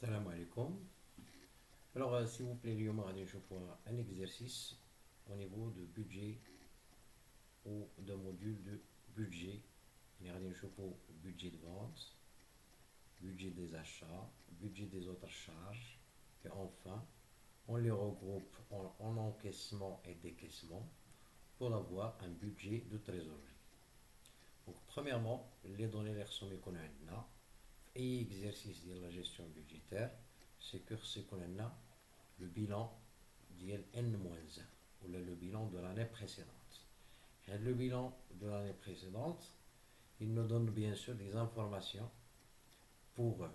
Salam alaikum. Alors, s'il vous plaît, Lyon, je vois un exercice au niveau de budget ou de module de budget. Il y a budget de vente, budget des achats, budget des autres charges. Et enfin, on les regroupe en encaissement et décaissement pour avoir un budget de trésorerie. Donc, premièrement, les données les ressommées qu'on a. Et exercice de la gestion budgétaire, c'est que ce qu'on a le bilan d'IL N-1 ou le bilan de l'année précédente. Et le bilan de l'année précédente, il nous donne bien sûr des informations pour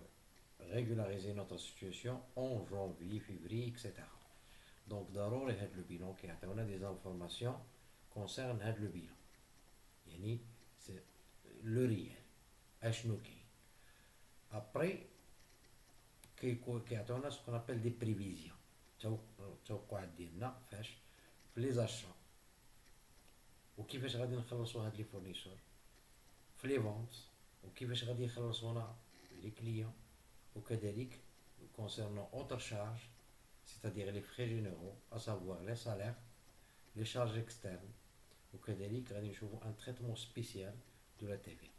régulariser notre situation en janvier, février, etc. Donc d'abord, il y a le bilan qui a des informations concernant le bilan. Yani, c'est le réel. Après, qui a ce qu'on appelle des prévisions. Les achats وكيفاش غادي نخلصوا هاد لي فورنيسور في لي فونت وكيفاش غادي يخلصونا لي كليون وكذلك concernant autres charges c'est-à-dire les frais généraux à savoir les salaires les charges externes وكذلك غادي نشوفوا un traitement spécial de la TVA.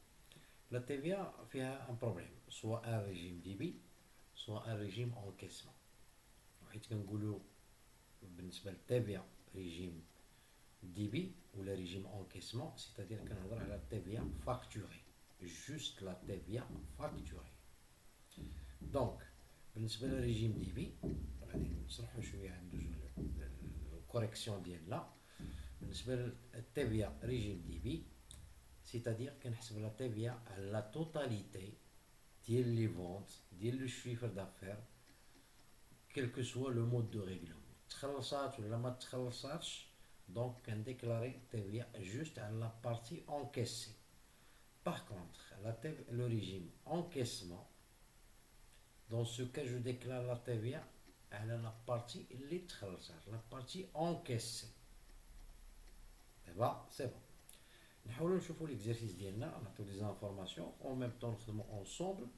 La TVA فيها un problème soit un régime débit soit un régime encaissement وحيت كنقولوا بالنسبه للتيفيا ريجيم débit ou le régime encaissement, c'est-à-dire qu'on a la TVA facturée, juste la TVA facturée. Donc, بالنسبة للريجيم ديبي غادي نشرحو شوية ندوزو الكوريكسيون ديالنا. بالنسبة للتيفيا ريجيم ديبي c'est-à-dire كنحسب لا تيفيا على لا توتاليتي ديال لي فونت ديال لو شيفر دافير quel que soit le mode de règlement تخلصات ولا ما تخلصاتش. Donc, on déclare TVA juste à la partie encaissée. Par contre, le régime encaissement, dans ce cas, je déclare la TVA à la partie la partie encaissée. C'est bon. Nous allons voir l'exercice ديالنا, on a toutes les informations, en même temps, nous faisons ensemble,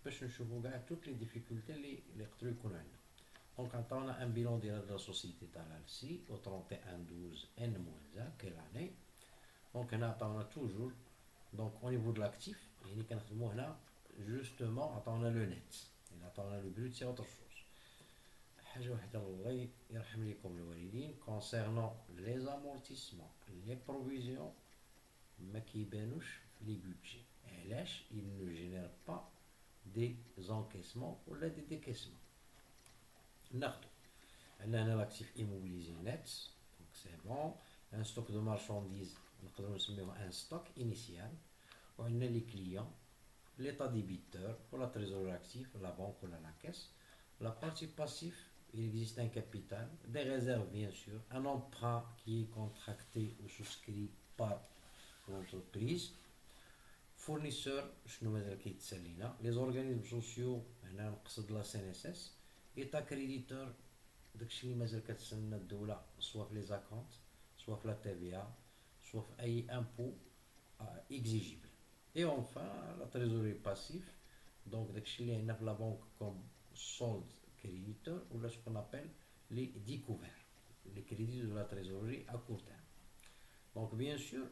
باش نشوفوا toutes les difficultés اللي يقدروا يكونوا عندنا. Donc, on a un bilan de la société Talalsi au 31-12-N-1, quelle année. Donc, on a toujours, donc au niveau de l'actif, justement, on a le net. Et on a le brut, c'est autre chose. Concernant les amortissements, les provisions, mais qui bénouchent les budgets. Et là, ils ne génèrent pas des encaissements ou des décaissements. On a l'actif immobilisé net, donc c'est bon. Un stock de marchandises, un stock initial. On a les clients, l'état débiteur pour la trésorerie active, la banque ou la caisse. La partie passive, il existe un capital, des réserves bien sûr, un emprunt qui est contracté ou souscrit par l'entreprise. Fournisseurs, les organismes sociaux, on a de la CNSS. État créditeur, داكشي اللي مازال كتسنى الدولة سواء في لي زاكونت سواء في لا TVA سواء في أي impôt exigible. Et enfin, la trésorerie passive, donc داكشي اللي عندنا في la banque comme solde créditeur ou là ce qu'on appelle les découverts, les crédits de la trésorerie à court terme. Donc bien sûr,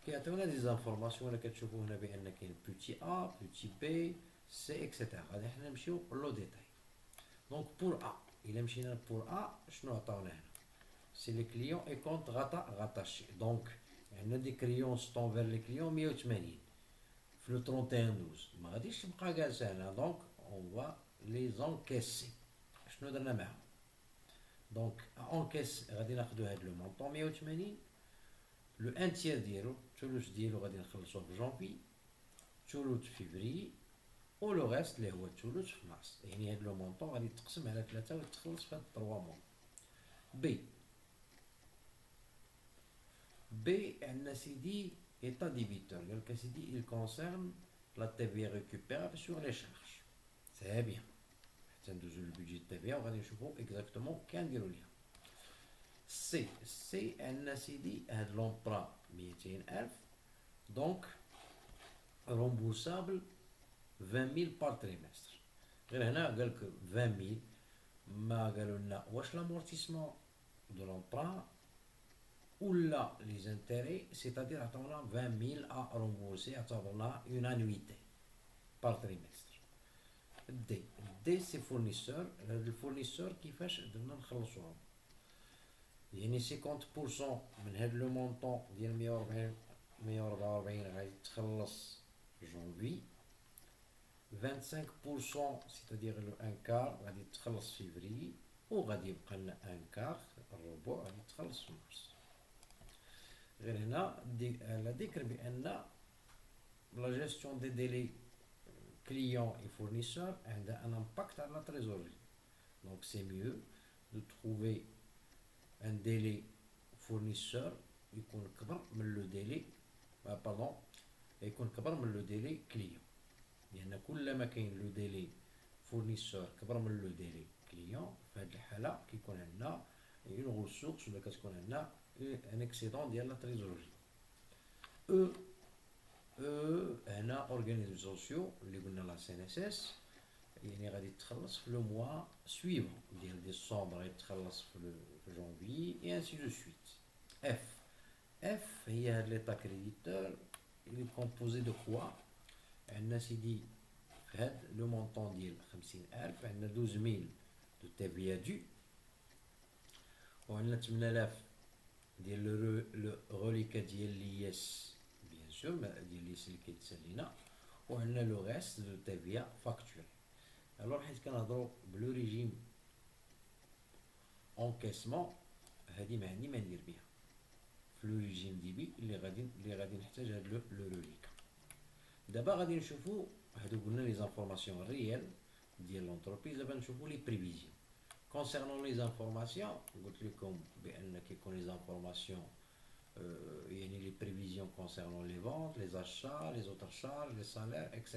كيعطيونا des informations اللي كتشوفوا هنا بأن كاين petit A, petit B, C, etc. غادي حنا نمشيو لو ديتاي. Donc pour A, il est pour A, je n'ai pas c'est les clients et compte rattachés. Donc, il y a des clients qui sont vers les clients 180. Le 31-12. Donc, on va les encaisser. Je ne donne pas. Donc, encaisse, on va le montant 180. Le 1 tiers d'euro, tout le dielo, on va le janvier, tout le février. ولو غاست اللي هو الثلث في مارس. يعني هاد لو مونطون غادي تقسم على 3 وتخلص في هاد 3 مون. بي عندنا سيدي état débiteur. قالك سيدي il concerne la TVA récupérable sur les charges. C'est bien. حتى ندوزو للبيدجي التيفيا وغادي نشوفو اكزاكتومون كنديرو ليها. سي عندنا سيدي هاد لومبرا 200,000 دونك رومبورسابل 20 000 par trimestre. غير هنا قال لك 20000 ما قالوا لنا واش l'amortissement de l'emprunt ou là les intérêts, c'est-à-dire عطاونا 20000 à rembourser, عطاونا une annuité par trimestre. دي سي فورنيسور. هاد الفورنيسور كيفاش درنا نخلصوهم؟ يعني 50% من هاد لو مونطون ديال 144 غادي تخلص جونفي، 25% c'est-à-dire لو ان كار غادي تخلص فيفري، وغادي يبقى لنا ان كار الربع غادي تخلص في مارس. غير هنا على ذكر بان لا جيستيون دي ديلي client et fournisseur a un impact à la trésorerie. Donc c'est mieux de trouver un délai fournisseur يكون كبر من لو ديلي يكون كبر من لو ديلي كليون، لأن كلما كاين لو ديلي فورنيسور كبر من لو ديلي كليون في هذه الحالة كيكون عندنا اون ريسورس ولا كتكون عندنا ان اكسيدون ديال لا تريزوري. هنا اورغانيزاسيون اللي قلنا لا سي ان اس اس يعني غادي تخلص في لو موا سويفون ديال ديسمبر، غادي تخلص في جونفي اي انسي دو سويت. اف هي هاد ليطا كريديتور اللي كومبوزي دو كوا. عندنا سيدي في هاد لو مونطون ديال 50000 عندنا 12000 دو تي في ا دو، وعندنا 8000 ديال لو روليكا ديال لياس بيان سور ديال ليس اللي كيتسالينا، وعندنا لو غيست دو تي في ا فاكتور. الوغ حيت كنهضرو بلو ريجيم اونكيسمون هادي ما عندي ما ندير بها في لو ريجيم دي بي اللي غادي نحتاج هاد لو روليكا. دابا غادي نشوفو هادو قلنا لي زانفورماسيون ريال ديال لونتربريز. دابا نشوفو لي بريفيزيون كونسيرنون لي زانفورماسيون. قلت لكم بان كيكون لي زانفورماسيون يعني les prévisions concernant les ventes, les achats, les autres charges, les salaires, etc.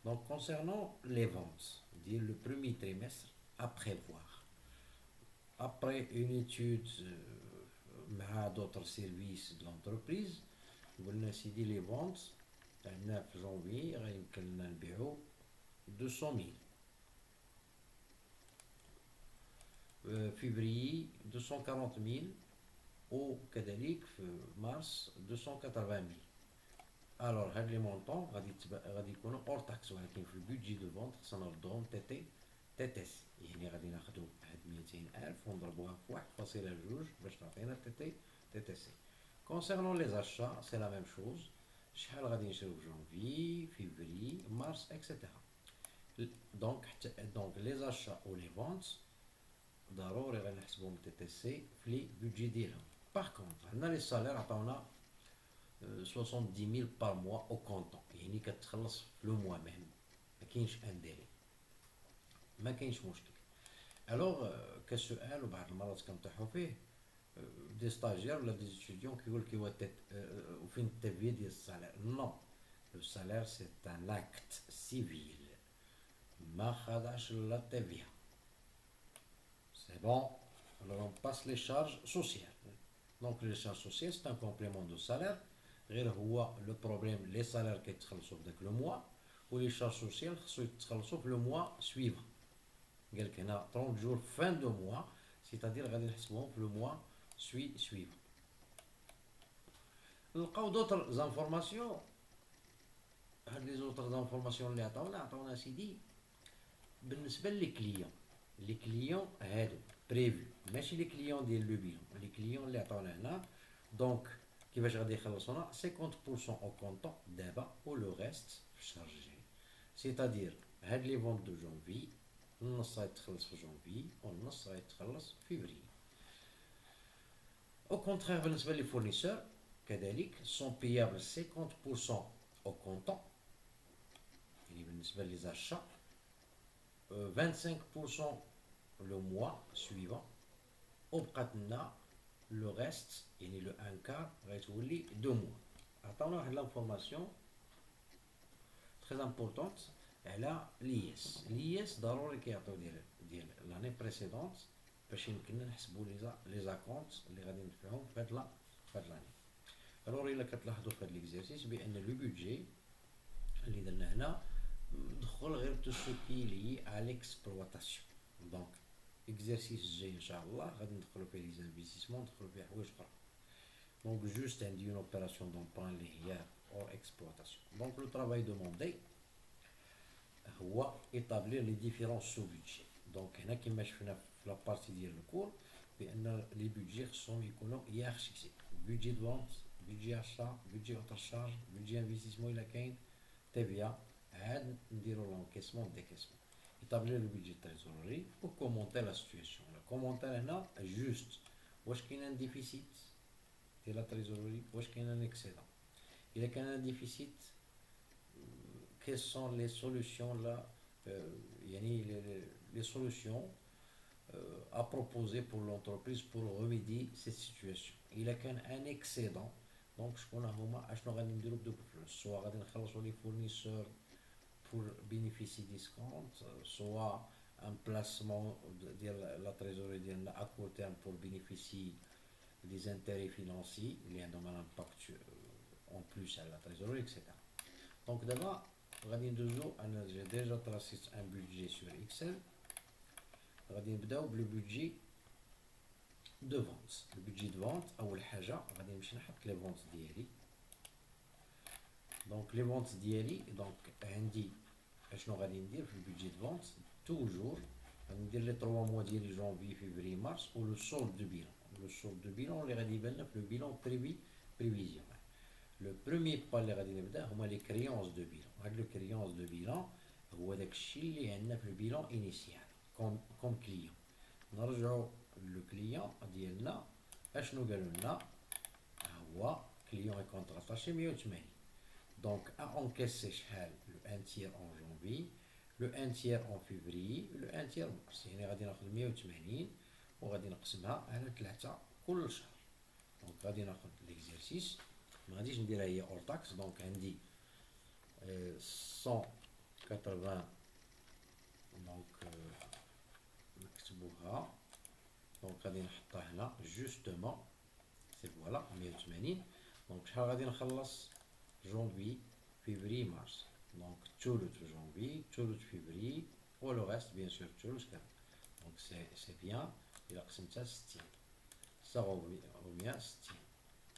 Donc concernant les ventes, dire le premier trimestre à prévoir. Après une étude d'autres services de l'entreprise, قلنا سيدي les ventes عندنا في جونفي غيمكن لنا نبيعو 200000، février 240000 وكذلك في مارس 280000. الوغ هاد لي مونطون غادي يكونوا اور تاكس، ولكن في البودجي دو فونت خصنا نردوهم تي سي. يعني غادي ناخدو هاد 200000 ونضربوها في 1.2 باش تعطينا تي سي. كونسيرنون لي زاشا سي لا ميم شوز، شحال غادي نشريو في جونفي فيفري مارس اكسيتيرا. دونك لي زاشا و لي فونت ضروري غنحسبوهم تي سي في لي بودجي ديالهم. باغ كونطخ عندنا لي سالير عطاونا 70000 بار موا او كونطون، يعني كتخلص في لو موا ميم، مكاينش ان ديلي، ما كاينش مشكل. الوغ كسؤال وبعض المرات كنطيحو فيه دي ستاجير ولا دي ستوديون كيقول لك وفين التبيه ديال السالير؟ نو، لو سالير سي ان اكت سيفيل ما خاضعش لا تبيه. سي بون. Alors on passe les charges sociales. Donc les charges sociales c'est un complément de salaire. غير هو لو بروبليم لي سالير كيتخلصوا في داك لو موا، ولي شارج سوسيال خصو يتخلصوا في لو موا سويفون. قالك هنا 30 جور فان دو موا، سيتادير غادي نحسبوهم في لو موا سويفون. نلقاو دوطر زانفورماسيون. هاد لي زوطر زانفورماسيون اللي عطاونا سيدي بالنسبه لي كليون. لي كليون هادو بريفو، ماشي لي كليون ديال لو بيلون، لي كليون اللي عطاونا هنا. دونك كيفاش غادي يخلصونا 50% او كونطون دابا و لو ريست في شارجي. سيتادير هاد لي فونت دو جونفي النص غيتخلص في جونفي والنص غيتخلص في فيفري. او كونترير بالنسبه لي فورنيسور كذلك سون بيابل 50% او كونطون، يعني بالنسبه لي زاشا 25% le mois suivant، وبقات لنا لو ريست يعني لو ان كار غيتولي 2 موا. عطاونا واحد لانفورماسيون تري امبورطونت على لياس. لياس ضروري كيعطيو ديال لاني بريسيدونت باش يمكننا نحسبوا لي زاكونت اللي غادي ندفعوهم في هاد لاني. الوغ الا كتلاحظوا في هاد ليكزارسيس بان لو بودجي اللي درنا هنا ندخل غير tout ce qui est lié à l'exploitation. Donc exercice الجاي ان شاء الله غادي ندخلو فيه لي زانفيستيسمون ندخلو فيه حوايج اخرى. دونك جوست عندي اون اوبيراسيون دونبران اللي هي اور اكسبلواتاسيون. دونك لو ترافاي دوموندي هو établir les différents sous-budgets. دونك هنا كما شفنا في لابارتي ديال الكور بان لي بودجي خصهم يكونوا هيرارشيكسي. بودجي دو فونت، بودجي اشا، بودجي اوتر شارج، بودجي انفستيسمون الا كاين، تي في ا، عاد نديرو لونكيسمون ديكيسمون. établir le budget de trésorerie ou commenter la situation. Le commentaire هنا juste واش كاين ان ديفيسيت ديال لا تريزوري، واش كاين ان اكسيدون. الا كان ان ديفيسيت quelles sont les solutions là يعني les solutions à proposer pour l'entreprise pour remédier cette situation. الا كان ان اكسيدون دونك شكون هما اشنو غادي نديرو بدوك الفلوس، سواء غادي نخلصوا لي فورنيسور pour bénéficier discount, soit un placement de la trésorerie à court terme pour bénéficier des intérêts financiers, il y a un impact en plus à la trésorerie, etc. Donc d'abord, j'ai déjà tracé un budget sur Excel. Le budget de vente. Le budget de vente, أول حاجة غادي نمشي نحط les ventes ديالي. Donc les ventes ديالي donc عندي اشنو غادي ندير في البيدجي دو فونت. توجور غادي ندير لي 3 موا ديال جونفي فيفري مارس و لو سولد دو بيلون. لو سولد دو بيلون اللي غادي يبان لنا في لو بيلون بريفيزيون. لو بروميي با اللي غادي نبدا هما لي كريونس دو بيلون. هاد لو كريونس دو بيلون هو داكشي اللي عندنا في البيلون انيسيال كوم كليون. نرجعو لو كليون ديالنا اشنو قالوا لنا، هو كليون كونتراتاشي 180. Donc à encaisser le 1 tiers en janvier, le 1 tiers en février, le 1 tiers en mars. يعني غادي ناخذ 180 وغادي نقسمها على 3 كل شهر. دونك غادي ناخذ ليكزيرسيس، ما غاديش نديرها هي اور تاكس. دونك عندي 180 دونك نكتبوها. دونك غادي نحطها هنا جوستومون سي فوالا 180. دونك شحال غادي نخلص؟ janvier, février, mars. Donc tout le janvier, tout le février, ou le reste, bien sûr, tout le scan. Donc c'est bien. Il a ça 60. Ça revient 60.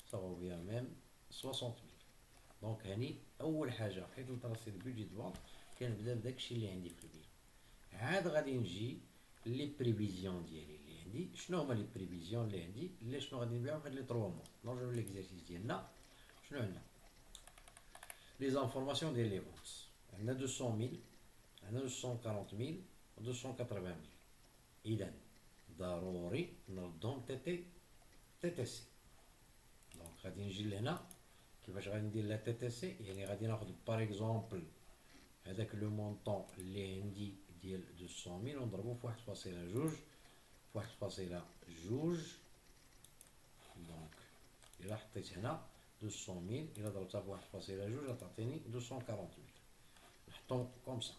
Ça revient même 60 000. Donc هني أول حاجة حيت نترسي البيدجي دو فونت كنبدا بداكشي اللي عندي في البيت. عاد غادي نجي لي بريفيزيون ديالي اللي عندي. شنو هما لي بريفيزيون اللي عندي؟ اللي شنو غادي نبيعو في هاد لي 3 موا. نرجعو ليكزارسيس ديالنا. شنو عندنا؟ les informations des ventes. On a 200 000, on a 240 000, 280 000. إذا ضروري نردهم TTC. دونك غادي نجي لهنا كيفاش غادي ندير لا TTC. يعني غادي ناخذ باغ اكزومبل هذاك لو مونطون اللي عندي ديال 200 000 ونضربو في 1.2 في 1.2. دونك إلا حطيت هنا 200 000 إلا ضربتها في 1.2 غتعطيني 240 000. نحطهم كوم سا.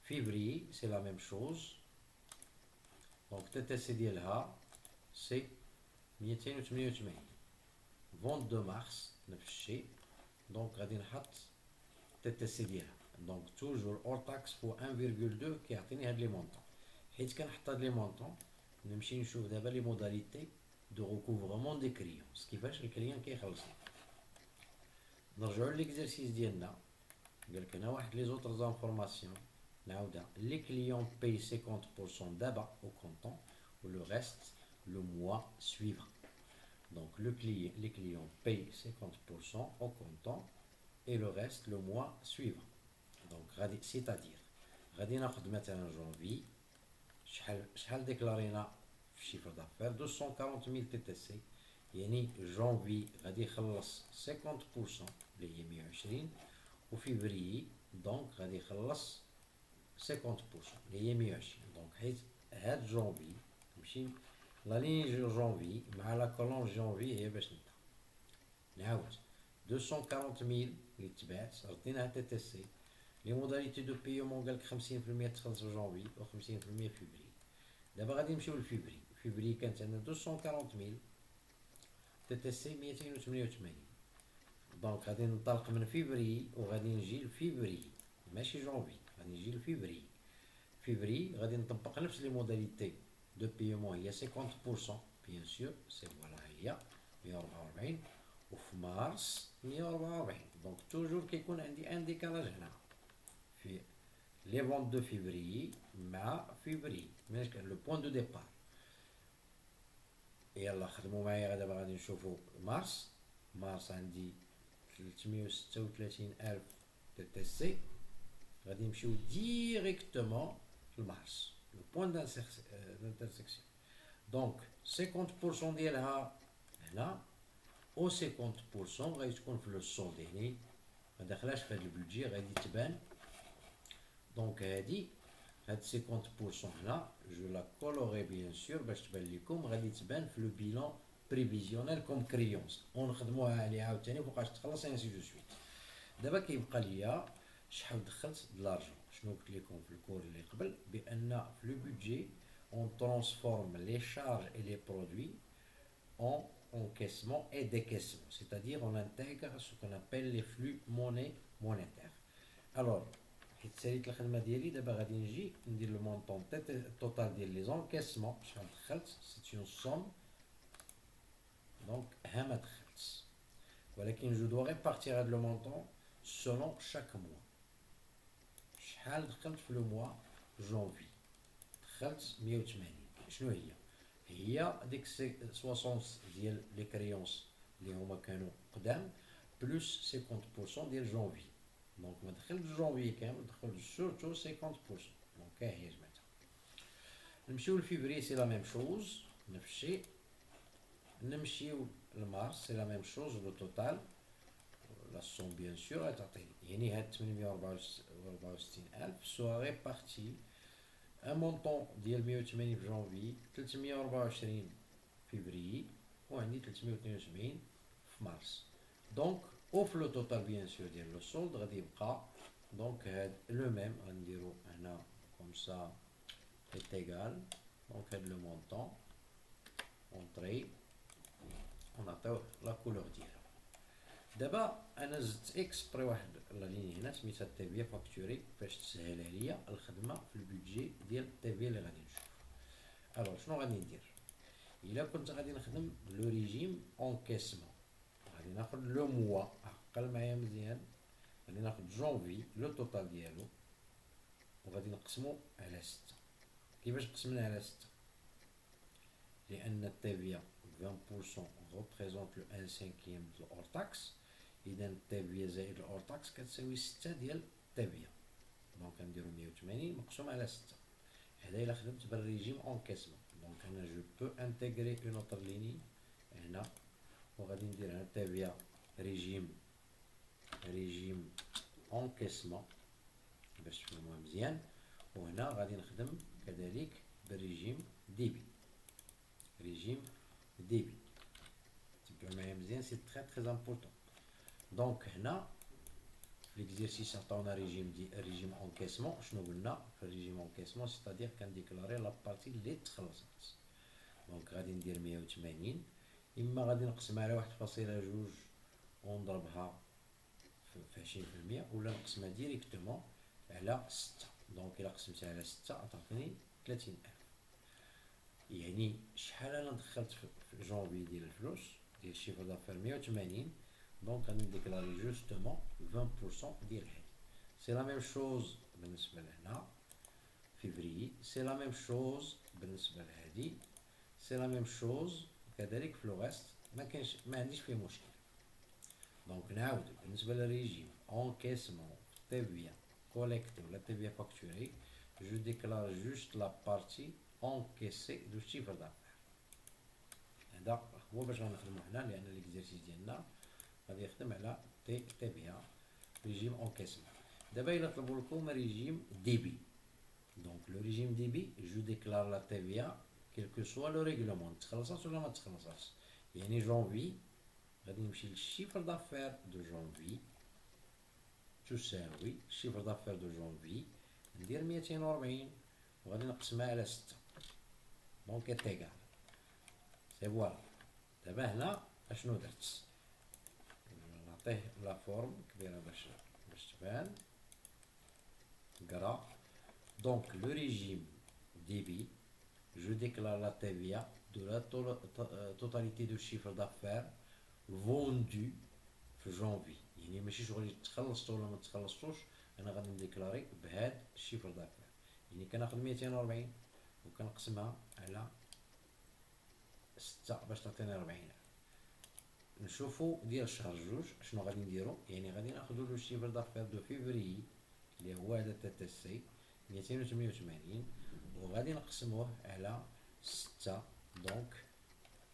فيفري سي لا ميم شوز. دونك تي تي سي ديالها سي 288. فونت دو مارس نفس الشيء. دونك غادي نحط تي تي سي ديالها. دونك توجور اور تاكس فو 1.2 كيعطيني هاد لي مونطون. حيت كنحط هاد لي مونطون نمشي نشوف دابا لي موداليتي دو ريكوفرمون دي كريونس، كيفاش الكليان كيخلصني. نرجعو ليكزارسيس ديالنا. قالك هنا واحد لي زوطر زانفورماسيون نعاودها. لي كليون باي 50% دابا او كونطون و لو ريست لو موا سويفون. دونك les clients payent 50% au comptant et le reste le mois suivant. Donc c'est-à-dire غادي ناخذ مثلا جونفي شحال ديكلارينا في شيفر دافير 240 000 تي تي سي. يعني جونفي غادي يخلص 50% اللي هي 120 وفيفري دونك غادي يخلص 50% اللي هي 120. دونك حيت هاد جونفي نمشي لا ليني جونفي مع لا كولون جونفي هي باش نبدا نعاود 240 000 اللي تباعت رديناها تي تي سي. لي موداليتي دو بيومون قالك 50% تخلص في جونفي و 50% فيفري. دابا غادي نمشيو لفيفري. فيفري كانت عندنا 240 000 تي تي سي 288. دونك غادي ننطلق من فيفري وغادي نجي لفيفري ماشي جونفي. غادي نجي لفيفري. فيفري غادي نطبق نفس لي موداليتي دو بيمون، هي 50% بيان سور، سي فوالا هي 144، وفي مارس 144. دونك توجور كيكون عندي ان ديكالاج هنا في لي فونت دو فيفري مع فيفري، لو بوان دو ديبار. يلا خدموا معايا دابا غادي نشوفوا مارس. مارس عندي 336,000 تي تي سي، غادي نمشيو ديريكتومون لمارس، لو بوان دانترسيكسيون. دونك 50% ديالها هنا، و 50% غادي تكون في لو سولد، يعني ما داخلاش في هاد البودجي، غادي تبان. دونك هادي هاد 50% هنا جو لا كولوري بيان سور باش تبان لكم، غادي تبان في لو بيلون بريفيزيونيل كوم كريونس، ونخدموها عليها عاوتاني فوقاش تخلص انسي دو سويت. دابا كيبقى ليا شحال دخلت دلارجون. شنو قلت لكم في الكور اللي قبل؟ بان في لو بودجي on transforme les charges et les produits en encaissement et décaissement, c'est-à-dire on intègre ce qu'on appelle les flux monétaires. Alors حيت ساليت الخدمه ديالي، دابا غادي نجي ندير لو مونطون توتال ديال لي زونكيسمون، شحال دخلت، سيت اون سوم. دونك ها ما دخلتش، ولكن جو دو ريبارتير هاد لو مونطون سولون شاك موا. شحال دخلت في لو موا جونفي؟ دخلت 180. شنو هي؟ هي ديك 60 ديال لي كريونس اللي هما كانوا قدام بلوس 50% ديال جونفي. دونك ما دخلتش جونفي كامل، دخلت سورتو 50%. دونك ها هي جماعه. نمشيو لفيفري سي لا ميم شوز، نفس الشيء. نمشيو لمارس سي لا ميم شوز، لو توتال لا سوم بيان سور غتعطيني، يعني هاد 864,000 سوا ريبارتي ان مونطون ديال 180 في جونفي، 324 فيفري، وعندي 372 في مارس. دونك او في لو توتال بيان سور ديال لو سولد غادي يبقى دونك هاد لو ميم، غنديرو هنا كوم سا est égal. دونك هاد لو مونطون اونطري ونعطيو لا كولور ديالها. دابا انا زدت اكسبري واحد لا لين هنا سميتها تي في فاكتوري باش تسهل عليا الخدمه في البودجي ديال تي في اللي غادي نشوف. الوغ شنو غادي ندير؟ الا كنت غادي نخدم لو ريجيم اونكيسمون، غادي ناخد لو موا، عقل معايا مزيان، غادي ناخد جونفي لو توتال ديالو وغادي نقسمو على 6. كيفاش قسمنا على 6؟ لان تي في 20% représente le 1/5 de hors taxe، اذا تي في زائد الهور تاكس كتساوي 6 ديال تي في. دونك غنديرو 180 مقسوم على 6. هذا الا خدمت بالريجيم اونكيسمون. دونك انا جو بو انتيغري اون اوتر ليني هنا، وغادي ندير هنا تي في ريجيم اونكيسمون باش تفهموها مزيان، وهنا غادي نخدم كذلك بالريجيم ديبي. ريجيم ديبي تبعوا معايا مزيان، سي تري تري امبورطون. دونك هنا في ليكزيرسيس عطاونا ريجيم اونكيسمون. شنو قلنا في الريجيم اونكيسمون؟ سيتادير كنديكلاري لا بارتي اللي تخلصت. دونك غادي ندير 180، اما غادي نقسم على 1.2 ونضربها في 20%، ولا نقسمها ديريكتومون على 6. دونك الا قسمتها على 6 عطاتني 30,000. يعني شحال انا دخلت في جونفي ديال الفلوس ديال الشيفر دافير 180. دونك غادي نديكلاري جوستومون 20% ديال هادي. سي لا ميم شوز بالنسبه لهنا فيفري، سي لا ميم شوز بالنسبه لهادي، سي لا ميم شوز كذلك في لو غيست، ما عنديش فيه مشكل. دونك نعاود بالنسبه للريجيم اونكيسمون تي في كوليكتي ولا تي في فاكتوري، جو ديكلار جوست لا بارتي encaissé دو chiffre d'affaires. هذا هو باش غنخدمو هنا، لان ليكزيرسيس ديالنا غادي يخدم على تي في ا ريجيم اونكيسمون. دابا الا طلبوا لكم ريجيم ديبي، دونك لو ريجيم ديبي جو ديكلار لا تي في ا كيلكو سوا لو ريغلومون، تخلصات ولا ما تخلصاتش. يعني جونفي غادي نمشي للشيفر دافير دو جونفي تساوي الشيفر دافير دو جونفي، ندير 240 وغادي نقسمها على 6. دونك تيغال سي فوالا. دابا هنا اشنو درت؟ نعطيه لا فورم كبيره باش تبان. gras. Donc le régime débit, je déclare la TVA de la totalité du chiffre d'affaires vendu في جونفي. يعني ماشي شغل تخلصت ولا ما تخلصتوش، انا غادي نديكلاري بهذا الشيفر دافير. يعني كناخذ 240 وكنقسمها على 6 باش تعطيني 40. نشوفوا ديال شهر جوج شنو غادي نديرو. يعني غادي ناخذوا لو شيفر دافير دو فيفري اللي هو هذا تي تي سي 288 وغادي نقسموه على 6. دونك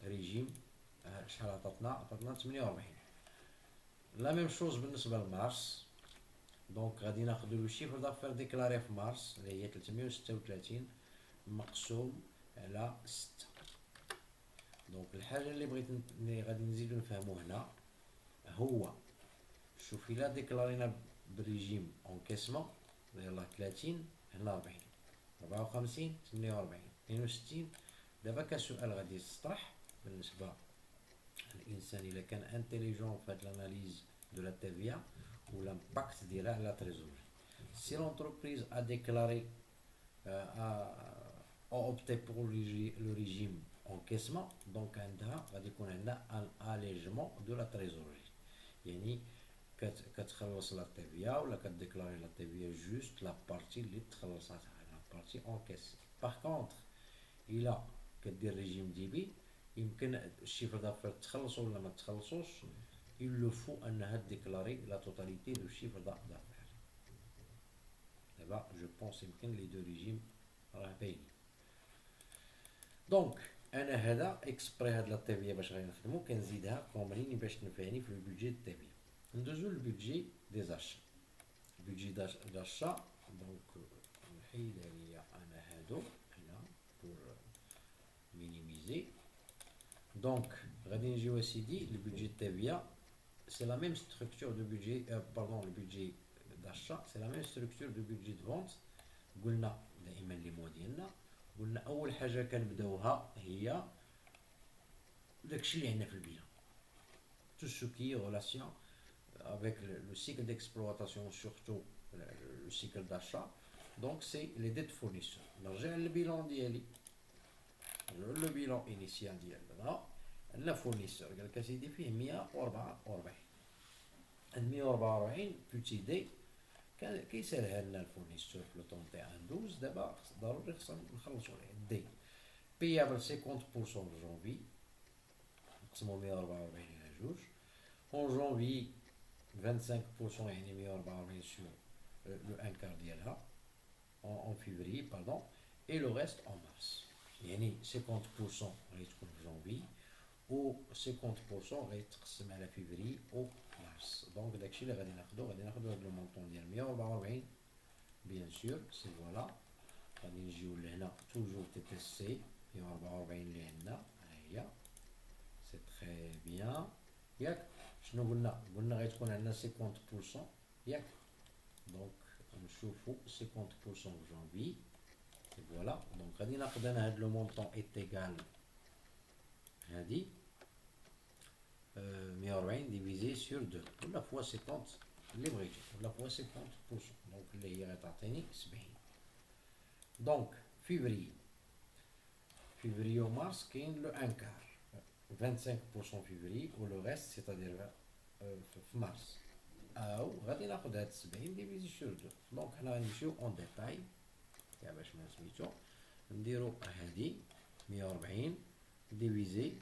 ريجيم شحال عطاتنا 48. لا ميم شوز بالنسبه لمارس. دونك غادي ناخذ لو شيفر دافير ديكلاري في مارس اللي هي 336 مقسوم على 6. دونك الحاجه اللي بغيت اللي غادي نزيدو نفهمو هنا هو شوف الا ديكلارينا بريجيم اونكيسمون يلاه 30 هنا 40 54 48 62. دابا كسؤال غادي يطرح بالنسبه الانسان الا كان انتيليجون في هاد l'analyse de la TVA ou l'impact ديالها على la trésorerie. Si l'entreprise a déclaré a opté pour le régime encaissement, donc عندها غادي يكون عندنا un allègement de la trésorerie. يعني كتخلص لا TVA ولا كتديكلاري لا TVA جوست لا بارتي اللي تخلصاتها لا بارتي انكيس. باغ كونطخ الا كدير ريجيم ديبي يمكن الشيفر دافير تخلصو ولا ما تخلصوش، il le faut انها ديكلاري لا توتاليتي دو شيفر دافير. دابا جو بونس يمكن لي دو ريجيم راه باينين. دونك انا هذا اكسبري هاد لا تيفيا باش غادي نخدمو كنزيدها كومريني باش تنفعني في البودجي التيفيا. ندوزو للبودجي دي زاشا. البودجي داشا دونك نحيد عليا انا هادو هنا بور مينيميزي. دونك غادي نجيو اسيدي البودجي التيفيا سي لا ميم ستركتور دو بودجي باردون البودجي داشا سي لا ميم ستركتور دو بودجي دو فونت. قلنا دائما لي موا ديالنا قلنا اول حاجه كنبداوها هي داكشي اللي عندنا في البيان tout ce qui est relation avec le cycle d'exploitation, surtout le cycle d'achat. Donc c'est les dettes fournisseurs. نرجع للبيلون ديالي le bilan initial ديالنا عندنا فورنيسور قال لك اسيدي فيه 144. عند 144 بوتي دي كان كيسالها لنا الفورنيسور في لو طون تاع 12. دابا ضروري خصنا نخلصوا عليه دي بيابل 50% في جونفي نقسمو 144 على جوج. اون جونفي 25% يعني 144 sur le 1/4 ديالها en février pardon et le reste en mars. يعني 50% غادي تكون في جونفي و 50% غادي تقسم على فيفري و مارس. دونك داكشي اللي غادي ناخدو هاد لو مونطون ديال 144 بيان سور سي فوالا. غادي نجيو لهنا توجور تي تي سي 144 اللي عندنا ها هي سي تري بيان ياك. شنو قلنا غادي تكون عندنا 50% ياك. دونك نشوفو 50% في جونفي سي فوالا. دونك غادي ناخد انا هاد لو مونطون ايت ايغال هادي 140 ديفيزي سور 2 ولا فوا 50 اللي بغيتو ولا فوا 50%. دونك اللي هي غتعطيني 70. دونك فيفري و مارس كاين لو 1/4 25% فيفري و لو ريست سيتادير في مارس. او غادي ناخد هاد 70 ديفيزي سور 2. دونك حنا غنمشيو اون ديتاي تاع باش ما سميتو نديرو هادي 140 ديفيزي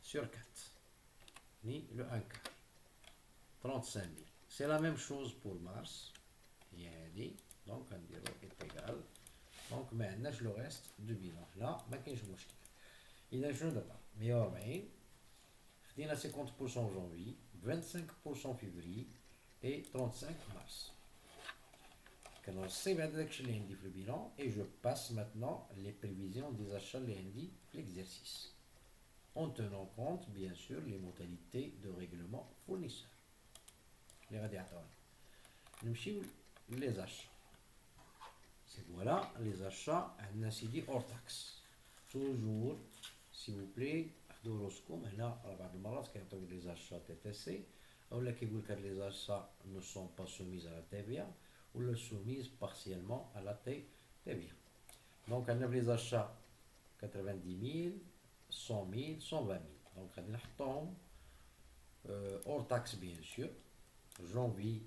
سور 4 ni le 1/4 35 000. C'est la même chose pour mars. يعني دونك غنديرو est égal. دونك ما عندناش لو ريست دو بيلون هنا ما كاينش مشكل. اذا شنو دابا 140 خدينا 50% جونفي 25% فيفري et 35 mars. كنرصيب هذا داكشي اللي عندي في البيلون et je passe maintenant les prévisions des achats اللي عندي في l'exercice en tenant compte bien sûr les modalités de règlement fournisseur اللي غادي يعطيونا. نمشيو لي زاشا سي فوالا لي زاشا عندنا سيدي اور تاكس توجور سي فو بلي خدو روسكم هنا. راه بعض المرات كيعطيو لي زاشا تي تي سي اولا كيقول لك هاد لي زاشا نو سون با سوميز على TVA ou soumise partiellement à la TVA. Donc, on a les achats 90 000, 100 000, 120 000. Donc, on a hors taxe bien sûr. Janvier,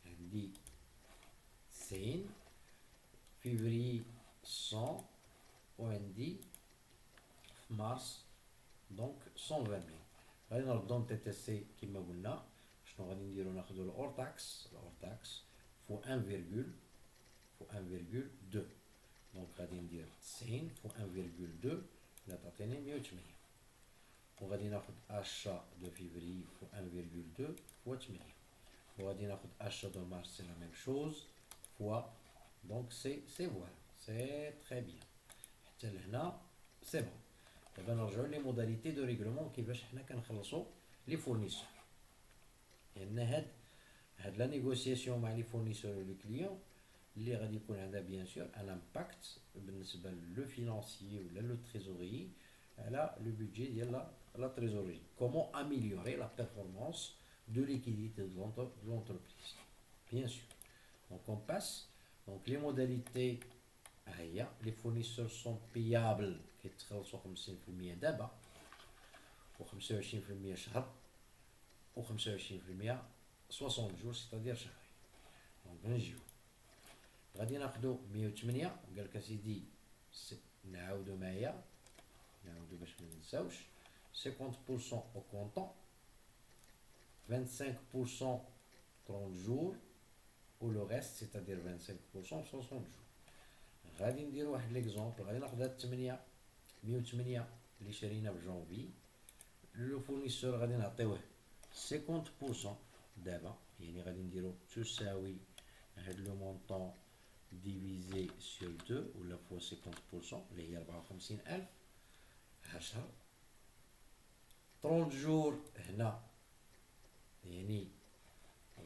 on dit 100, février 100, on dit mars, donc 120 000. غادي نردو نتيتيسي كيما قلنا شنو غادي نديرو ناخدو الأور تاكس فو 1,2 دونك غادي ندير 90 فو 1,2 اللي تعطيني 108 وغادي ناخد أشا دو فيفري فو 1,2 فوا 8 وغادي ناخد أشا دو مارس سي لا ميم شوز فوا دونك سي فوالا سي تخي بيان حتى لهنا سي بون. دابا نرجعو لي موداليتي دو ريغلومون كيفاش حنا كنخلصو لي فورنيسور لأن هاد لا نيغوسياسيون مع لي فورنيسور و لي كليون اللي غادي يكون عندها بيان سور ان امباكت بالنسبه لو فينانسيي ولا لو تريزوري على لو بودجي ديال لا تريزوري. كومون اميليوري لا بيرفورمانس دو ليكيديتي دو لونتربريز بيان سور. دونك اون باس دونك لي موداليتي هي لي فورنيسور سون بيابل كيتخلصوا 50% دابا و 25% شهر و 25% 60 جور سيتادير شهري. دونك نجيو غادي ناخدو 108 قالك اسيدي نعاودو معايا نعاودو باش مننساوش 50% au comptant 25% 30 jours و لو ريست سيتادير 25% 60 جور. غادي ندير واحد ليكزومبل غادي ناخد هاد 108 اللي شرينا في جونفي لو فورنيسور غادي نعطيوه 50% دابا يعني غادي نديرو تساوي هاد لو مونطون ديفيزي سور 2 ولا فوا 50% اللي هي 54,000 10 30 جور هنا يعني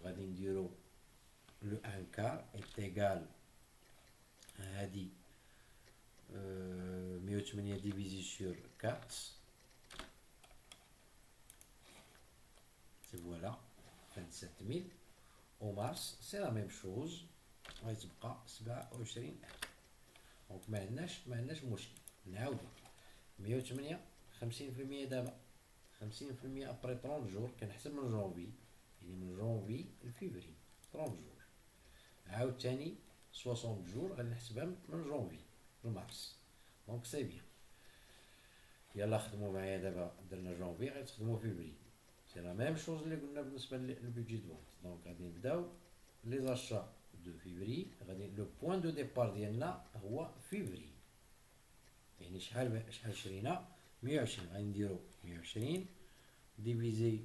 غادي نديرو لو ان كار ايتيغال هادي 108 ديفيزي سور 4 سي فوالا 27,000 و مارس سي لا ميم شوز غادي تبقى 27,000. دونك ما عندناش مشكل. نعاودو 108 50% دابا 50% ابري 30 جور كنحسب من جونفي يعني من جونفي لفيفري 30 جور عاود تاني 60 جور غادي نحسبها من جونفي لمارس. دونك سي بيان. يلا خدمو معايا دابا درنا جونفي غادي تخدمو فيفري سي لا ميم شوز اللي قلنا بالنسبه للبيدجي دو فونت. دونك غادي نبداو لي زاشا دو فيفري غادي لو بوين دو ديبار ديالنا هو فيفري يعني شحال شرينا 120 غادي نديرو 120 ديفيزي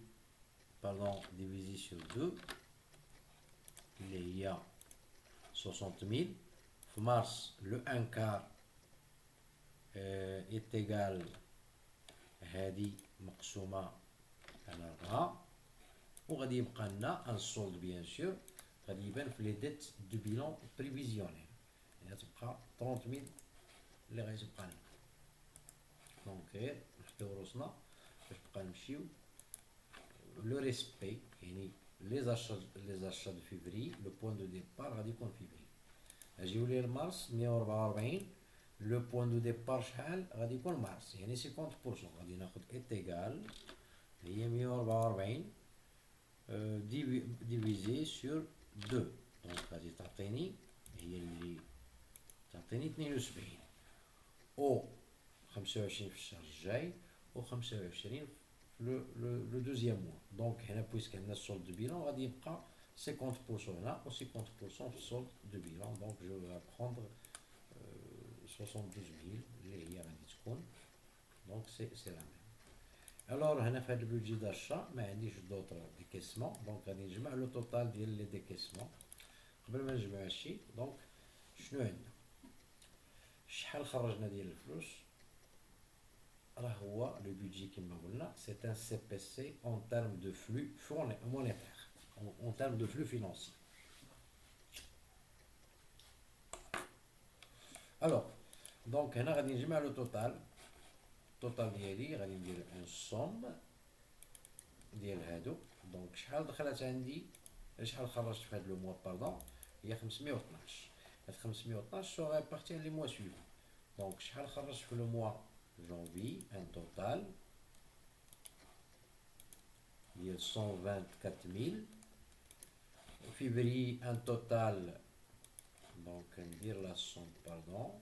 ديفيزي سور 2 اللي هي 60,000 في مارس لو ان كار ايتيغال هادي مقسومه على 4 وغادي يبقى لنا ان سولد بيان سور غادي يبان في لي ديت دو بيلون بريفيزيونيل يعني تبقى 30,000 اللي غادي تبقى لنا. دونك غير نحطيو روسنا باش نبقى نمشيو لو ريسبي يعني لي زاشا دو فيفري لو بوين دو ديبار غادي يكون فيفري. اجيو لي لمارس 144 لو بوين دو ديبار شحال غادي يكون مارس يعني 50% غادي ناخد ايتيغال هي 144 ديفيزي سور 2 دونك غادي تعطيني هي اللي تعطيني 72 او 25 في الشهر الجاي و 25 في لو دوزيام موا. دونك هنا بويسك عندنا السولد دو بيلون غادي يبقى 50% هنا و 50% في السولد دو بيلون. دونك جو فا بروندر 72,000 اللي هي غادي تكون دونك سي لا ميم. الوغ هنا في هاد البودجي داشا ما عنديش دوطر ديكيسمون دونك غادي نجمع لو توتال ديال لي ديكيسمون. قبل ما نجمع هادشي دونك شنو عندنا شحال خرجنا ديال الفلوس راه هو لو بودجي كيما قلنا سي ان سي بي سي اون تيرم دو فلو مونيتير اون تيرم دو فلو فينانسي. الوغ دونك هنا غادي نجمع لو توتال ديالي غادي ندير ان سوم ديال هادو. دونك شحال دخلت عندي شحال خرجت في هاد لو موا باردون هي 512. هاد 512 سو répartis les mois suivants. دونك شحال خرجت في لو موا جونفي ان توتال ديال 124000. février un total, donc ندير la somme pardon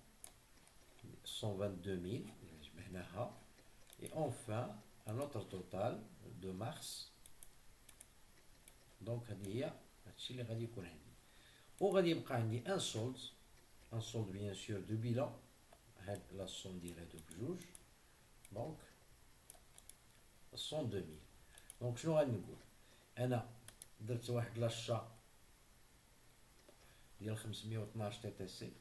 122 000 جمعناها. et enfin un autre total de mars. donc هذه هي هادشي اللي غادي يكون عندي. وغادي يبقى عندي ان سولد بيان سور دو بيلون. هاد لا سوم ديال هادوك بجوج دونك 102000. دونك شنو غادي نقول؟ انا درت واحد لاشا ديال 512 تي تي سي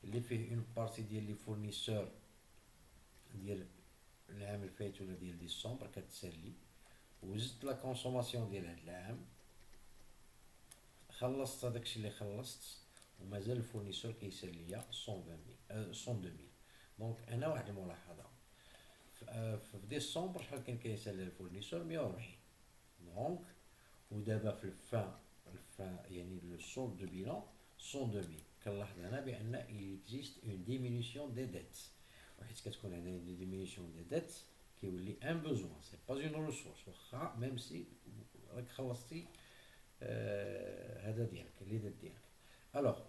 اللي فيه اون بارتي ديال لي فورنيسور ديال العام الفايت ولا ديال ديسمبر كتسالي، وزدت لا كونسوماسيون ديال هاد العام، خلصت هداكشي اللي خلصت، ومازال الفورنيسور كيسال ليا 120000. دونك انا واحد الملاحظه، في ديسمبر شحال كان كيسال لي الفورنيسور؟ 140. دونك ودابا في الفان يعني لو سولد دو بيلون 102000. كنلاحظ هنا بان اكزيست اون ديمينيسيون دي ديت، وحيت كتكون عندنا دي ديمينيسيون دي ديت كيولي ان بوزوان سي با اون ريسورس، واخا ميم سي راك خلصتي هذا ديالك اللي دات ديالك. الوغ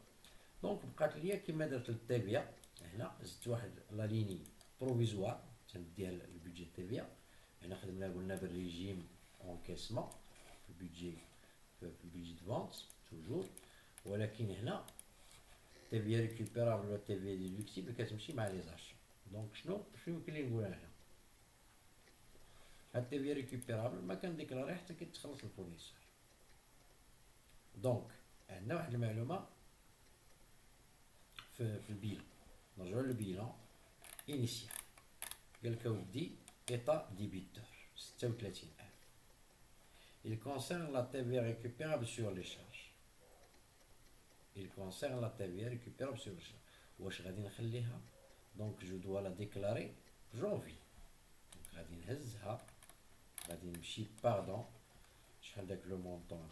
دونك بقات ليا كيما درت التيفيا هنا، زدت واحد لا ليني بروفيزوار ديال البيدجي تيفيا. هنا خدمنا قلنا بالريجيم اونكيسمون في البيدجي دو فونت توجور، ولكن هنا تيفيا ريكوبيرابل ولا تيفيا ديدكتيبل كتمشي مع لي زاشا. دونك شنو يمكن لي نقولها هنا؟ هاد تيفيا ريكوبيرابل ما كنديكلاري حتى كيتخلص الفورنيسور. دونك عندنا واحد المعلومه في البيلون، نرجعو للبيلون انيسيال. قالك اودي ايطا ديبيتور 36000. il concerne la TVA récupérable sur les charges. il concerne la TVA récupérable sur les charges. واش غادي نخليها؟ دونك جو دوا لا ديكلاري جونفي. دونك غادي نهزها، غادي نمشي باردون شحال داك لو مونطون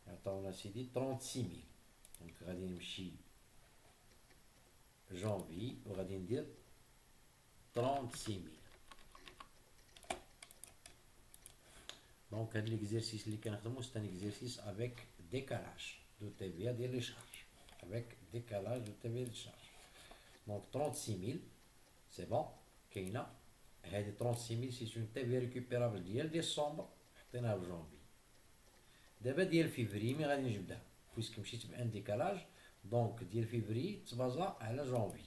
عطاونا سيدي 36000. دونك غادي نمشي جونفي وغادي ندير 36000. دونك هاد ليكزيرسيس اللي كنخدمو سي ان اكزيرسيس افيك ديكالاج دو TVA ديال لي شارج، افيك ديكالاج دو TVA ديال شارج. دونك 36000 سي بون. كاينه هادي 36000 سي اون TVA ريكوبيرابل ديال ديسمبر حطيناها بجونفي. دابا ديال فيفري مي غادي نجبدها بويسك مشيت بان ديكالاج. دونك ديال فيفري تبازا على جونفي،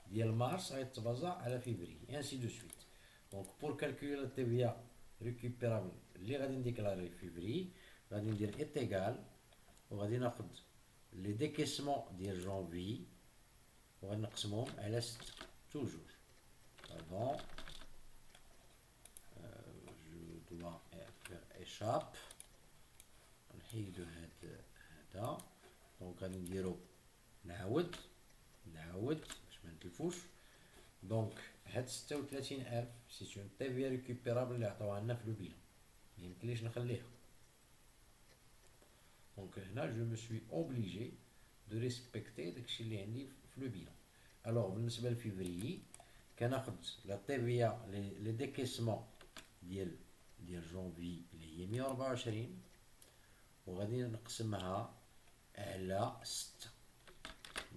ديال مارس غيتبازا على فيفري انسي دو سويت. دونك بور كالكولي لا TVA ريكوبيرابل اللي غادي نديكلاري فيفري، غادي ندير ايتيغال وغادي ناخد لي ديكيسمون ديال جونفي وغادي نقسمهم على 6 توجور. بون جو دوا فير ايشاب، نحيدو هذا. دونك غادي نديرو نعاود باش ما نتلفوش. دونك هاد 36000 سي اون TVA ريكوبيرابل اللي عطاوها لنا في لو بيلون، ميمكنليش نخليها. دونك هنا جو مو سوي اوبليجي دو ريسبكتي داكشي اللي عندي في لو بيلون. الوغ بالنسبه لفيفري كناخد لا TVA لي ديكيسمون ديال جونفي اللي هي 124 وغادي نقسمها على 6.